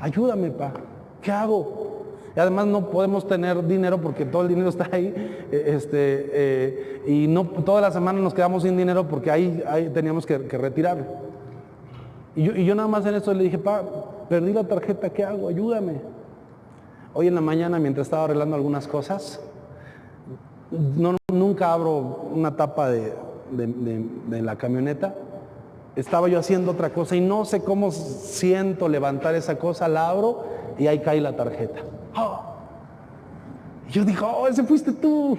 Speaker 1: ayúdame, pa, ¿qué hago? Y además no podemos tener dinero porque todo el dinero está ahí, y no toda la semana nos quedamos sin dinero porque ahí teníamos que retirarlo. Y yo nada más en esto le dije, pa, perdí la tarjeta, ¿qué hago? Ayúdame. Hoy en la mañana, mientras estaba arreglando algunas cosas, nunca abro una tapa de la camioneta. Estaba yo haciendo otra cosa y no sé cómo siento levantar esa cosa, la abro y ahí cae la tarjeta. Oh. Yo dije, oh, ese fuiste tú.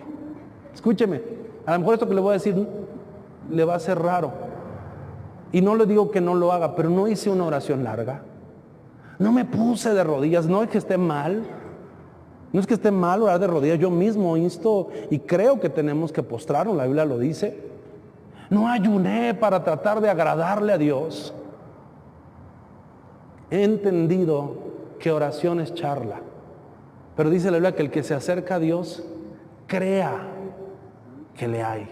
Speaker 1: Escúcheme, a lo mejor esto que le voy a decir le va a ser raro. Y no le digo que no lo haga, pero no hice una oración larga. No me puse de rodillas, no es que esté mal. No es que esté mal orar de rodillas, yo mismo insto y creo que tenemos que postrarnos, la Biblia lo dice. No ayuné para tratar de agradarle a Dios. He entendido que oración es charla. Pero dice la Biblia que el que se acerca a Dios, crea que le hay.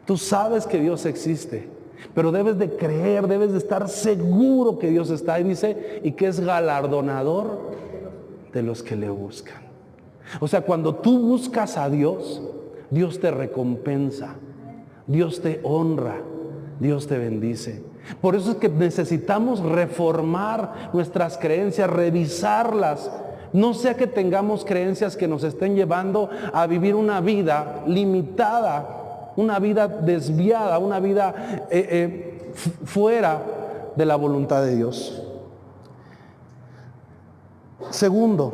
Speaker 1: Tú sabes que Dios existe, pero debes de creer, debes de estar seguro que Dios está ahí, dice, y que es galardonador de los que le buscan. O sea, cuando tú buscas a Dios, Dios te recompensa, Dios te honra, Dios te bendice. Por eso es que necesitamos reformar nuestras creencias, revisarlas. No sea que tengamos creencias que nos estén llevando a vivir una vida limitada, una vida desviada, una vida fuera de la voluntad de Dios. Segundo,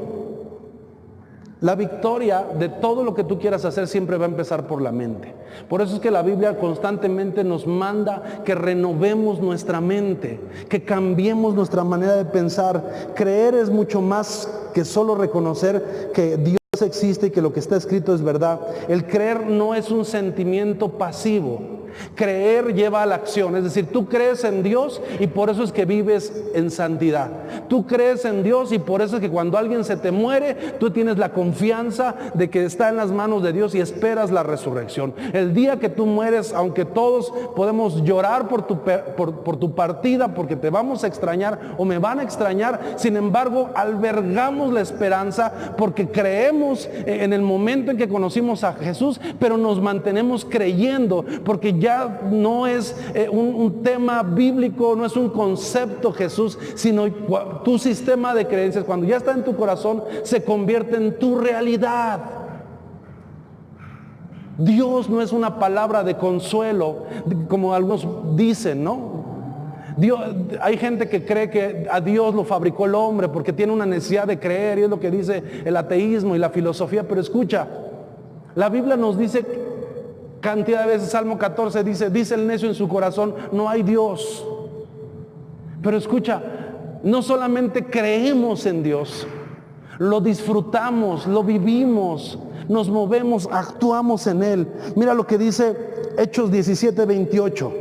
Speaker 1: la victoria de todo lo que tú quieras hacer siempre va a empezar por la mente. Por eso es que la Biblia constantemente nos manda que renovemos nuestra mente, que cambiemos nuestra manera de pensar. Creer es mucho más que solo reconocer que Dios existe y que lo que está escrito es verdad. El creer no es un sentimiento pasivo. Creer lleva a la acción, es decir, tú crees en Dios y por eso es que vives en santidad. Tú crees en Dios y por eso es que cuando alguien se te muere, tú tienes la confianza de que está en las manos de Dios y esperas la resurrección. El día que tú mueres, aunque todos podemos llorar por tu partida, porque te vamos a extrañar o me van a extrañar, sin embargo, albergamos la esperanza porque creemos en el momento en que conocimos a Jesús, pero nos mantenemos creyendo porque ya Ya no es un tema bíblico, no es un concepto Jesús, sino tu sistema de creencias. Cuando ya está en tu corazón, se convierte en tu realidad. Dios no es una palabra de consuelo, como algunos dicen, ¿no? Dios, hay gente que cree que a Dios lo fabricó el hombre porque tiene una necesidad de creer, y es lo que dice el ateísmo y la filosofía. Pero escucha, la Biblia nos dice cantidad de veces, Salmo 14 dice el necio en su corazón, no hay Dios. Pero escucha, no solamente creemos en Dios, lo disfrutamos, lo vivimos, nos movemos, actuamos en Él. Mira lo que dice Hechos 17:28.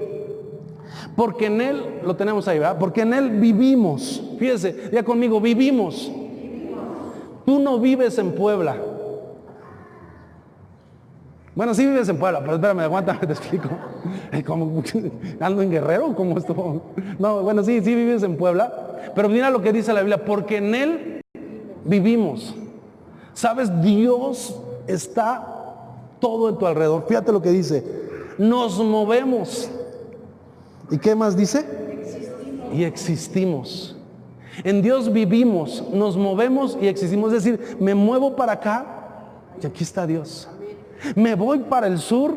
Speaker 1: Porque en Él, lo tenemos ahí, ¿verdad? Porque en Él vivimos. Fíjese, ya conmigo, vivimos. Tú no vives en Puebla. Bueno, sí vives en Puebla, pero espérame, aguántame, te explico. ¿Cómo? ¿Ando en Guerrero? ¿Cómo estuvo? No, bueno, sí vives en Puebla. Pero mira lo que dice la Biblia, porque en Él vivimos. ¿Sabes? Dios está todo en tu alrededor. Fíjate lo que dice. Nos movemos. ¿Y qué más dice? Y existimos. En Dios vivimos, nos movemos y existimos. Es decir, me muevo para acá y aquí está Dios. Me voy para el sur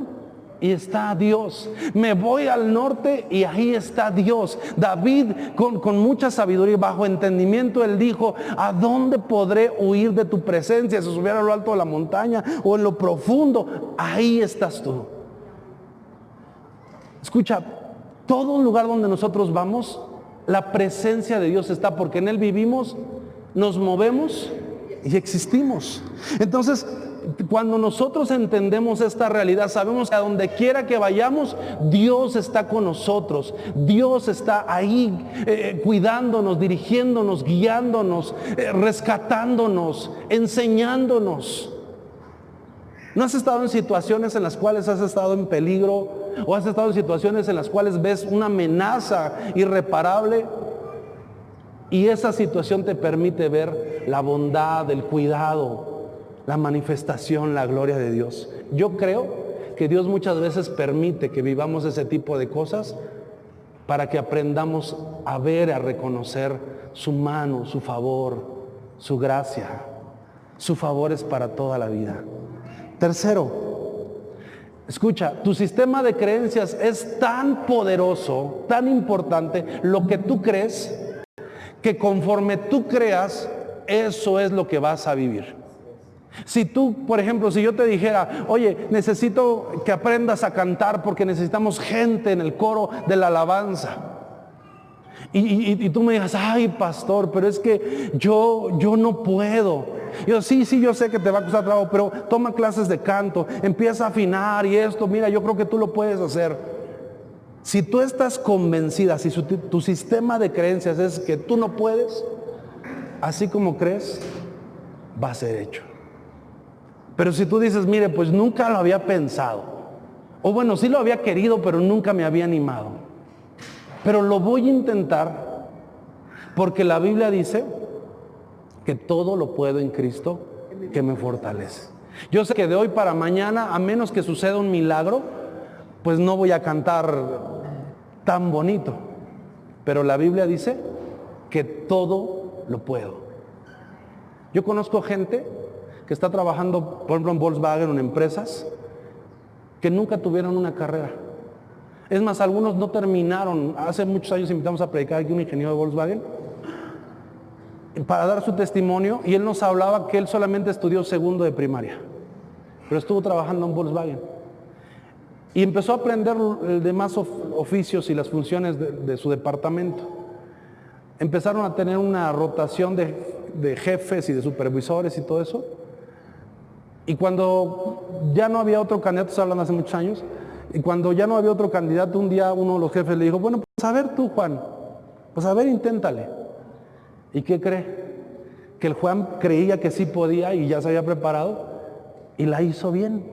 Speaker 1: y está Dios. Me voy al norte y ahí está Dios. David con mucha sabiduría y bajo entendimiento, él dijo, ¿a dónde podré huir de tu presencia? Si subiera a lo alto de la montaña o en lo profundo, ahí estás tú. Escucha, todo lugar donde nosotros vamos, la presencia de Dios está, porque en Él vivimos, nos movemos y existimos. Entonces, cuando nosotros entendemos esta realidad, sabemos que a donde quiera que vayamos, Dios está con nosotros. Dios está ahí cuidándonos, dirigiéndonos, guiándonos, rescatándonos, enseñándonos. ¿No has estado en situaciones en las cuales has estado en peligro? ¿O has estado en situaciones en las cuales ves una amenaza irreparable? Y esa situación te permite ver la bondad, el cuidado, la manifestación, la gloria de Dios. Yo creo que Dios muchas veces permite que vivamos ese tipo de cosas para que aprendamos a ver, a reconocer su mano, su favor, su gracia. Su favor es para toda la vida. Tercero, escucha, tu sistema de creencias es tan poderoso, tan importante, lo que tú crees, que conforme tú creas, eso es lo que vas a vivir. Si tú, por ejemplo, si yo te dijera, oye, necesito que aprendas a cantar porque necesitamos gente en el coro de la alabanza. Y tú me digas, ay, pastor, pero es que yo no puedo. Yo sí, yo sé que te va a costar trabajo, pero toma clases de canto, empieza a afinar y esto, mira, yo creo que tú lo puedes hacer. Si tú estás convencida, si tu sistema de creencias es que tú no puedes, así como crees, va a ser hecho. Pero si tú dices, mire, pues nunca lo había pensado, o bueno, sí lo había querido, pero nunca me había animado, pero lo voy a intentar, porque la Biblia dice que todo lo puedo en Cristo que me fortalece. Yo sé que de hoy para mañana, a menos que suceda un milagro, pues no voy a cantar tan bonito, pero la Biblia dice que todo lo puedo. Yo conozco gente que está trabajando, por ejemplo, en Volkswagen o en empresas, que nunca tuvieron una carrera. Es más, algunos no terminaron. Hace muchos años invitamos a predicar aquí un ingeniero de Volkswagen para dar su testimonio, y él nos hablaba que él solamente estudió segundo de primaria, pero estuvo trabajando en Volkswagen y empezó a aprender el demás oficios y las funciones de su departamento. Empezaron a tener una rotación de jefes y de supervisores y todo eso, y cuando ya no había otro candidato, se hablan hace muchos años, y cuando ya no había otro candidato, un día uno de los jefes le dijo, bueno, pues a ver tú, Juan, pues a ver, inténtale. ¿Y qué cree? Que el Juan creía que sí podía y ya se había preparado y la hizo bien.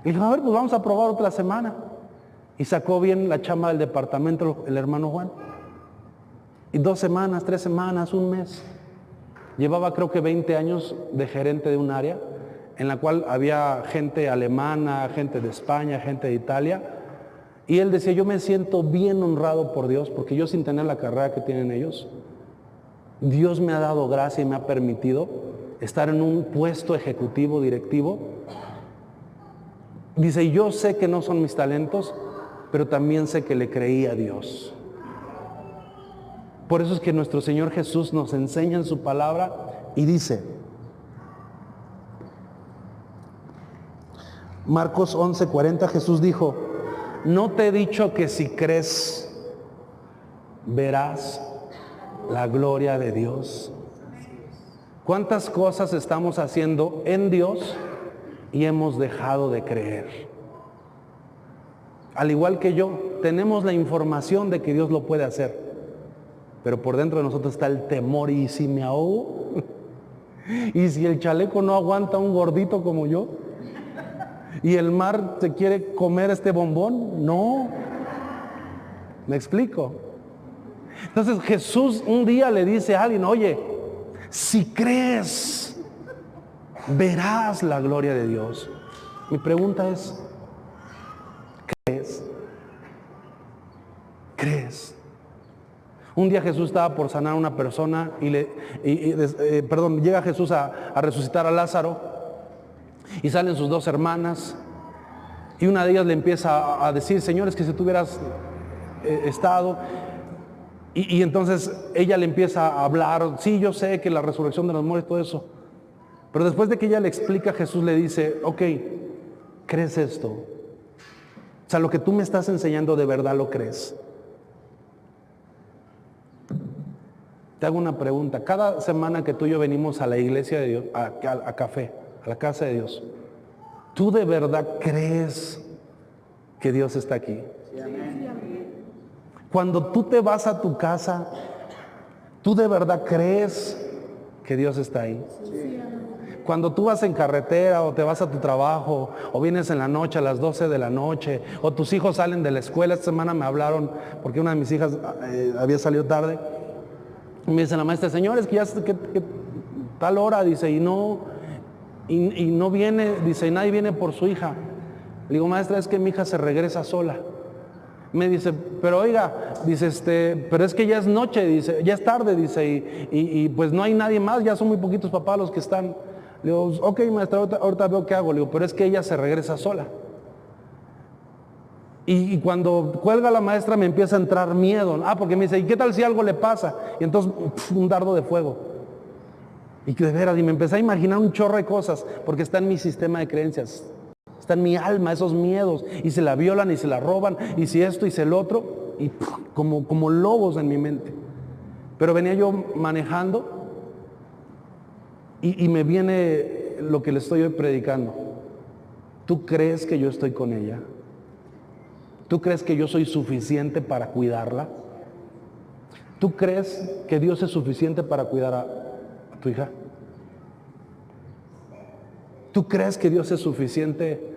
Speaker 1: Y dijo, a ver, pues vamos a probar otra semana. Y sacó bien la chamba del departamento el hermano Juan. Y 2 semanas, 3 semanas, un mes. Llevaba creo que 20 años de gerente de un área en la cual había gente alemana, gente de España, gente de Italia. Y él decía, yo me siento bien honrado por Dios, porque yo sin tener la carrera que tienen ellos, Dios me ha dado gracia y me ha permitido estar en un puesto ejecutivo, directivo. Dice, y yo sé que no son mis talentos, pero también sé que le creí a Dios. Por eso es que nuestro Señor Jesús nos enseña en su palabra y dice, Marcos 11:40, Jesús dijo, no te he dicho que si crees, verás la gloria de Dios. ¿Cuántas cosas estamos haciendo en Dios y hemos dejado de creer? Al igual que yo, tenemos la información de que Dios lo puede hacer, pero por dentro de nosotros está el temor, y si me ahogo, y si el chaleco no aguanta un gordito como yo, y el mar se quiere comer este bombón, no. ¿Me explico? Entonces Jesús un día le dice a alguien, oye, si crees, verás la gloria de Dios. Mi pregunta es, ¿crees? ¿Crees? Un día Jesús estaba por sanar a una persona llega Jesús a resucitar a Lázaro y salen sus dos hermanas y una de ellas le empieza a decir, Señor, es que si tú hubieras estado, y entonces ella le empieza a hablar, sí, yo sé que la resurrección de los muertos y todo eso, pero después de que ella le explica, Jesús le dice, ok, ¿crees esto? O sea, lo que tú me estás enseñando, ¿de verdad lo crees? Te hago una pregunta. Cada semana que tú y yo venimos a la iglesia de Dios, a café, a la casa de Dios, ¿tú de verdad crees que Dios está aquí? Cuando tú te vas a tu casa, ¿tú de verdad crees que Dios está ahí? Cuando tú vas en carretera o te vas a tu trabajo o vienes en la noche a las 12 de la noche o tus hijos salen de la escuela, esta semana me hablaron porque una de mis hijas había salido tarde y me dice la maestra, señores, que ya que tal hora, dice, y no viene, dice, y nadie viene por su hija. Le digo, maestra, es que mi hija se regresa sola. Me dice, pero oiga, dice, pero es que ya es noche, dice, ya es tarde, dice, y pues no hay nadie más, ya son muy poquitos papás los que están. Le digo, ok, maestra, ahorita veo qué hago. Le digo, pero es que ella se regresa sola. Y cuando cuelga la maestra me empieza a entrar miedo. Porque me dice, ¿y qué tal si algo le pasa? Y entonces, un dardo de fuego. Y que de veras, y me empecé a imaginar un chorro de cosas, porque está en mi sistema de creencias. Está en mi alma esos miedos, y se la violan y se la roban, y si esto y si el otro, y como lobos en mi mente. Pero venía yo manejando y me viene lo que le estoy hoy predicando. ¿Tú crees que yo estoy con ella? ¿Tú crees que yo soy suficiente para cuidarla? ¿Tú crees que Dios es suficiente para cuidar a tu hija? ¿Tú crees que Dios es suficiente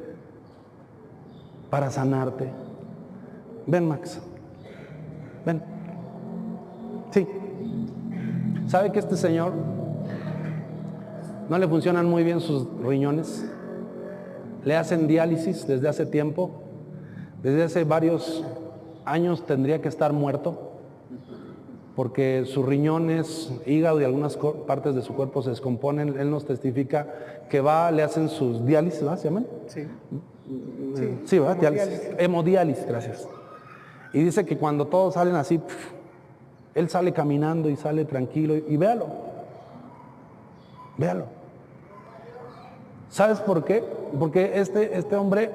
Speaker 1: para sanarte? Ven, Max. Ven. Sí. ¿Sabe que este señor no le funcionan muy bien sus riñones? Le hacen diálisis desde hace tiempo. Desde hace varios años tendría que estar muerto, porque sus riñones, hígado y algunas partes de su cuerpo se descomponen. Él nos testifica que le hacen sus diálisis, ¿verdad? ¿Se llaman? Sí. Sí, ¿verdad? Diálisis. Hemodiálisis, gracias. Y dice que cuando todos salen así, él sale caminando y sale tranquilo, y véalo. Véalo. ¿Sabes por qué? Porque este hombre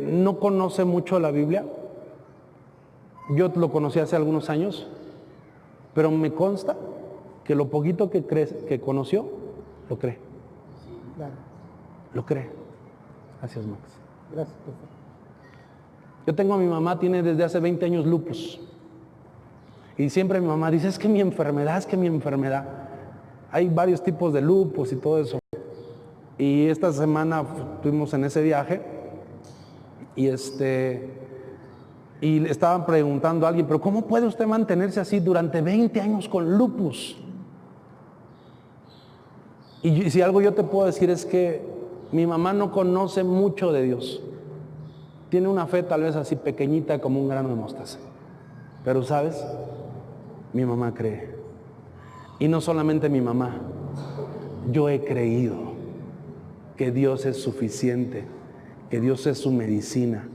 Speaker 1: no conoce mucho la Biblia. Yo lo conocí hace algunos años, pero me consta que lo poquito que conoció, lo cree. Claro. Lo cree. Gracias, Max. Gracias, profesor. Yo tengo a mi mamá, tiene desde hace 20 años lupus. Y siempre mi mamá dice, es que mi enfermedad. Hay varios tipos de lupus y todo eso. Y esta semana estuvimos en ese viaje y le estaban preguntando a alguien, pero ¿cómo puede usted mantenerse así durante 20 años con lupus? Y si algo yo te puedo decir es que mi mamá no conoce mucho de Dios. tiene una fe tal vez así pequeñita como un grano de mostaza. Pero ¿sabes? Mi mamá cree. Y no solamente mi mamá, yo he creído que Dios es suficiente, que Dios es su medicina,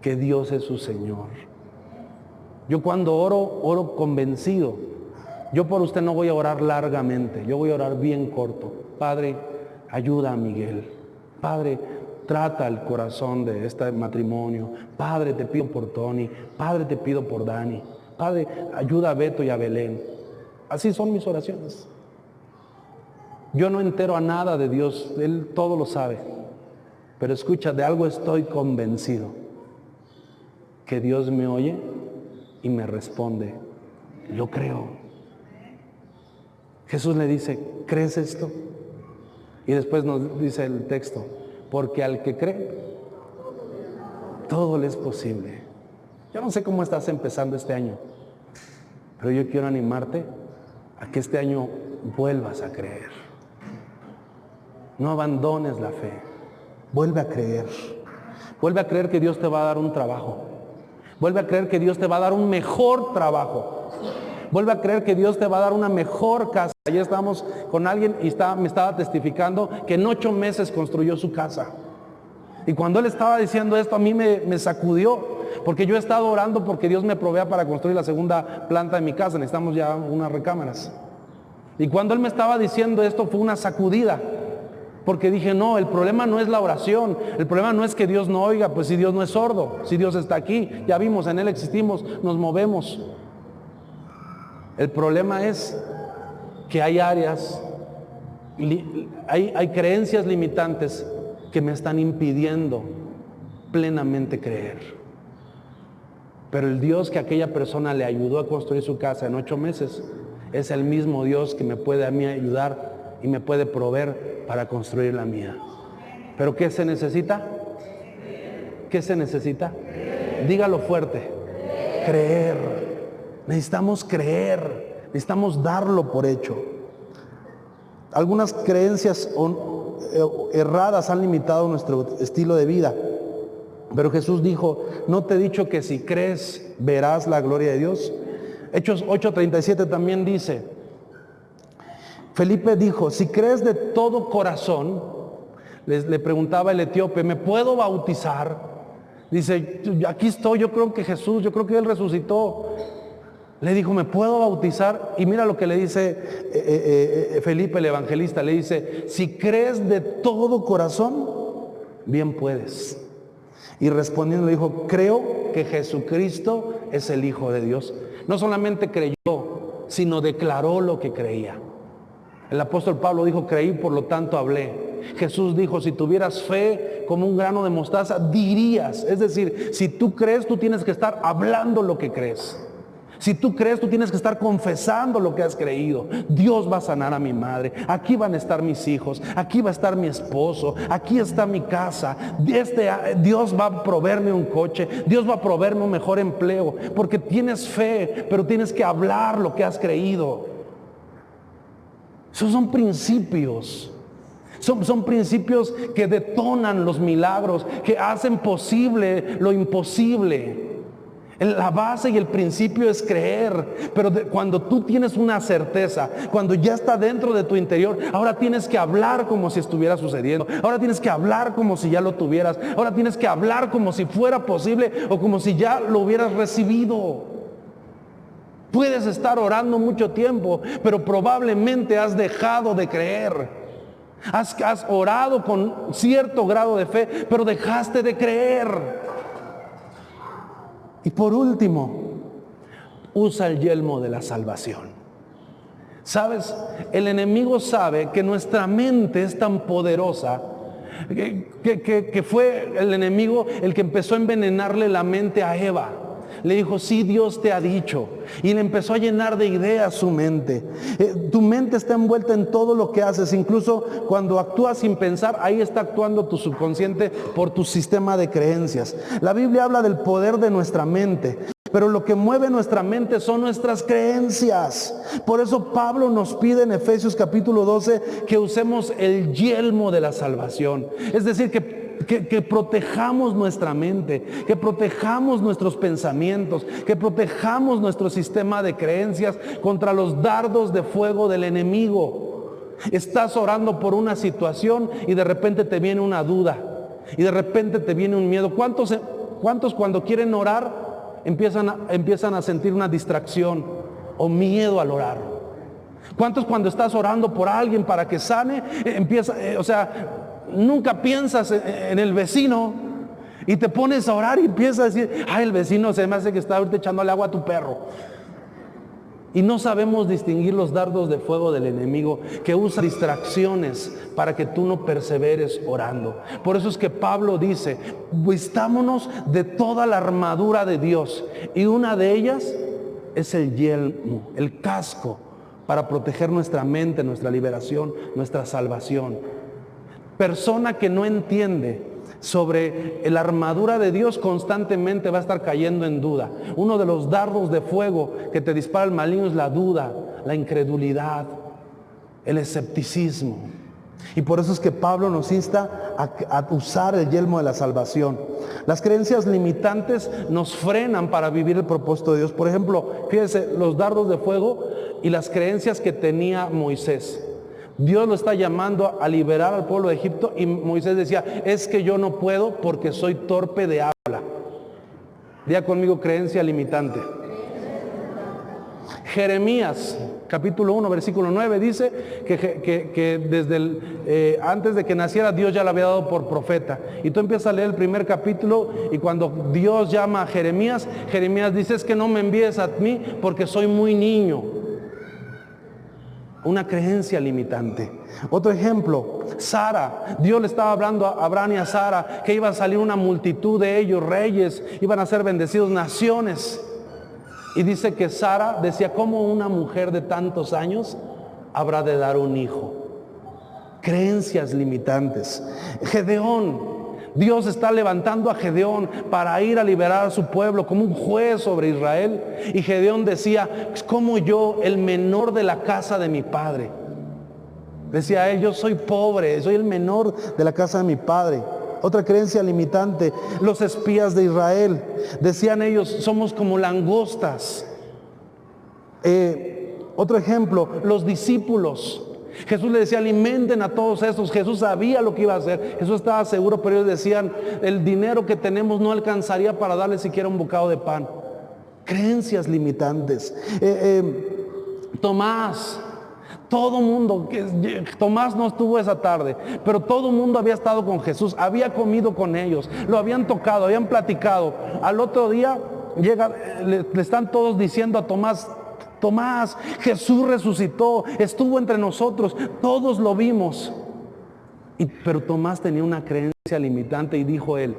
Speaker 1: que Dios es su Señor. Yo cuando oro convencido. Yo por usted no voy a orar largamente, yo voy a orar bien corto. Padre, ayuda a Miguel. Padre, trata el corazón de este matrimonio. Padre, te pido por Tony. Padre, te pido por Dani. Padre, ayuda a Beto y a Belén. Así son mis oraciones. Yo no entero a nada de Dios, Él todo lo sabe. Pero escucha, de algo estoy convencido. Que Dios me oye y me responde. Yo creo. Jesús le dice, ¿crees esto? Y después nos dice el texto, porque al que cree, todo le es posible. Yo no sé cómo estás empezando este año, pero yo quiero animarte a que este año vuelvas a creer. No abandones la fe. Vuelve a creer. Vuelve a creer que Dios te va a dar un trabajo. Vuelve a creer que Dios te va a dar un mejor trabajo. Vuelve a creer que Dios te va a dar una mejor casa. Ayer estábamos con alguien y me estaba testificando que en 8 meses construyó su casa. Y cuando él estaba diciendo esto, a mí me sacudió, porque yo he estado orando porque Dios me provea para construir la segunda planta de mi casa. Necesitamos ya unas recámaras. Y cuando él me estaba diciendo esto, fue una sacudida. Porque dije, no, el problema no es la oración. El problema no es que Dios no oiga, pues si Dios no es sordo, si Dios está aquí, ya vimos, en Él existimos, nos movemos. El problema es que hay áreas, hay creencias limitantes que me están impidiendo plenamente creer. Pero el Dios que aquella persona le ayudó a construir su casa en 8 meses es el mismo Dios que me puede a mí ayudar y me puede proveer para construir la mía. ¿Pero qué se necesita? ¿Qué se necesita? Dígalo fuerte. Creer. Necesitamos creer, necesitamos darlo por hecho. Algunas creencias erradas han limitado nuestro estilo de vida. Pero Jesús dijo, ¿no te he dicho que si crees verás la gloria de Dios? Hechos 8:37 también dice, Felipe dijo, si crees de todo corazón, le preguntaba el etíope, ¿me puedo bautizar? Dice, aquí estoy, yo creo que Jesús, yo creo que Él resucitó. Le dijo, ¿me puedo bautizar? Y mira lo que le dice Felipe el evangelista. Le dice, si crees de todo corazón, bien puedes. Y respondiendo le dijo, creo que Jesucristo es el Hijo de Dios. No solamente creyó, sino declaró lo que creía. El apóstol Pablo dijo, creí, por lo tanto hablé. Jesús dijo, si tuvieras fe como un grano de mostaza, dirías. Es decir, si tú crees, tú tienes que estar hablando lo que crees. Si tú crees, tú tienes que estar confesando lo que has creído. Dios va a sanar a mi madre. Aquí van a estar mis hijos. Aquí va a estar mi esposo. Aquí está mi casa. Dios va a proveerme un coche. Dios va a proveerme un mejor empleo. Porque tienes fe, pero tienes que hablar lo que has creído. Esos son principios. Son principios que detonan los milagros, que hacen posible lo imposible. La base y el principio es creer, pero cuando tú tienes una certeza, cuando ya está dentro de tu interior, ahora tienes que hablar como si estuviera sucediendo, ahora tienes que hablar como si ya lo tuvieras, ahora tienes que hablar como si fuera posible o como si ya lo hubieras recibido. Puedes estar orando mucho tiempo, pero probablemente has dejado de creer. Has orado con cierto grado de fe, pero dejaste de creer. Y por último, usa el yelmo de la salvación. ¿Sabes? El enemigo sabe que nuestra mente es tan poderosa que fue el enemigo el que empezó a envenenarle la mente a Eva. Le dijo, sí, Dios te ha dicho. Y le empezó a llenar de ideas su mente. Tu mente está envuelta en todo lo que haces. Incluso cuando actúas sin pensar, ahí está actuando tu subconsciente por tu sistema de creencias. La Biblia habla del poder de nuestra mente. Pero lo que mueve nuestra mente son nuestras creencias. Por eso Pablo nos pide en Efesios capítulo 12 que usemos el yelmo de la salvación. Es decir, que que protejamos nuestra mente, que protejamos nuestros pensamientos, que protejamos nuestro sistema de creencias contra los dardos de fuego del enemigo. Estás orando por una situación y de repente te viene una duda y de repente te viene un miedo. ¿Cuántos cuando quieren orar empiezan a sentir una distracción o miedo al orar? ¿Cuántos cuando estás orando por alguien para que sane, nunca piensas en el vecino y te pones a orar y empiezas a decir, ay, el vecino se me hace que está ahorita echándole agua a tu perro? Y no sabemos distinguir los dardos de fuego del enemigo que usa distracciones para que tú no perseveres orando. Por eso es que Pablo dice, vistámonos de toda la armadura de Dios. Y una de ellas es el yelmo, el casco, para proteger nuestra mente, nuestra liberación, nuestra salvación. Persona que no entiende sobre la armadura de Dios constantemente va a estar cayendo en duda. Uno de los dardos de fuego que te dispara el maligno es la duda, la incredulidad, el escepticismo. Y por eso es que Pablo nos insta a usar el yelmo de la salvación. Las creencias limitantes nos frenan para vivir el propósito de Dios. Por ejemplo, fíjense, los dardos de fuego y las creencias que tenía Moisés. Dios lo está llamando a liberar al pueblo de Egipto y Moisés decía, es que yo no puedo porque soy torpe de habla. Diga conmigo, creencia limitante. Jeremías, capítulo 1, versículo 9, dice que desde antes de que naciera Dios ya le había dado por profeta. Y tú empiezas a leer el primer capítulo y cuando Dios llama a Jeremías, Jeremías dice, es que no me envíes a mí porque soy muy niño. Una creencia limitante. Otro ejemplo, Sara. Dios le estaba hablando a Abraham y a Sara que iba a salir una multitud de ellos, reyes, iban a ser bendecidos, naciones. Y dice que Sara decía, ¿cómo una mujer de tantos años habrá de dar un hijo? Creencias limitantes. Gedeón. Dios está levantando a Gedeón para ir a liberar a su pueblo como un juez sobre Israel. Y Gedeón decía, como yo, el menor de la casa de mi padre. Decía él, yo soy pobre, soy el menor de la casa de mi padre. Otra creencia limitante, los espías de Israel. Decían ellos, somos como langostas. Otro ejemplo, los discípulos. Jesús le decía, alimenten a todos estos. Jesús sabía lo que iba a hacer. Jesús estaba seguro, pero ellos decían, el dinero que tenemos no alcanzaría para darle siquiera un bocado de pan. Creencias limitantes. Tomás. Todo mundo, Tomás no estuvo esa tarde, pero todo mundo había estado con Jesús, había comido con ellos, lo habían tocado, habían platicado. Al otro día le están todos diciendo a Tomás, Tomás, Jesús resucitó, estuvo entre nosotros, todos lo vimos. Pero Tomás tenía una creencia limitante y dijo él,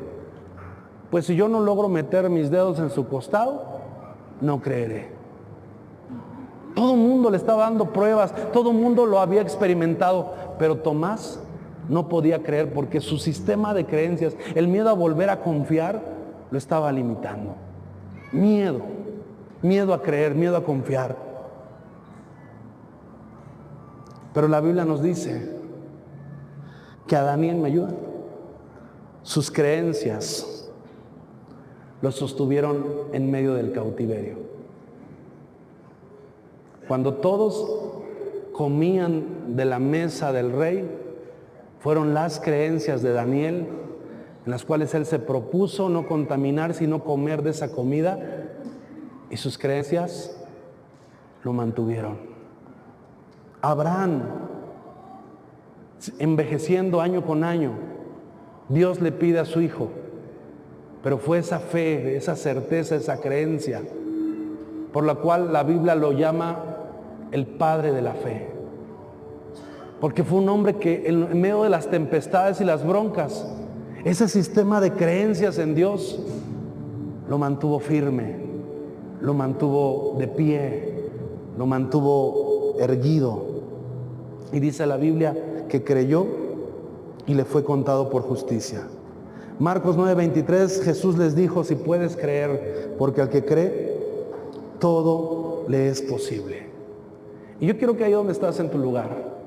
Speaker 1: pues si yo no logro meter mis dedos en su costado, no creeré. Todo el mundo le estaba dando pruebas, todo el mundo lo había experimentado, pero Tomás no podía creer porque su sistema de creencias, el miedo a volver a confiar, lo estaba limitando. Miedo a creer, miedo a confiar. Pero la Biblia nos dice que a Daniel, me ayuda, sus creencias lo sostuvieron en medio del cautiverio. Cuando todos comían de la mesa del rey, fueron las creencias de Daniel, en las cuales él se propuso no contaminar, sino comer de esa comida, y sus creencias lo mantuvieron. Abraham, envejeciendo año con año, Dios le pide a su hijo, pero fue esa fe, esa certeza, esa creencia, por la cual la Biblia lo llama el padre de la fe. Porque fue un hombre que en medio de las tempestades y las broncas, ese sistema de creencias en Dios lo mantuvo firme, lo mantuvo de pie, lo mantuvo erguido. Y dice la Biblia que creyó y le fue contado por justicia. Marcos 9:23, Jesús les dijo, si puedes creer, porque al que cree, todo le es posible. Y yo quiero que ahí donde estás en tu lugar,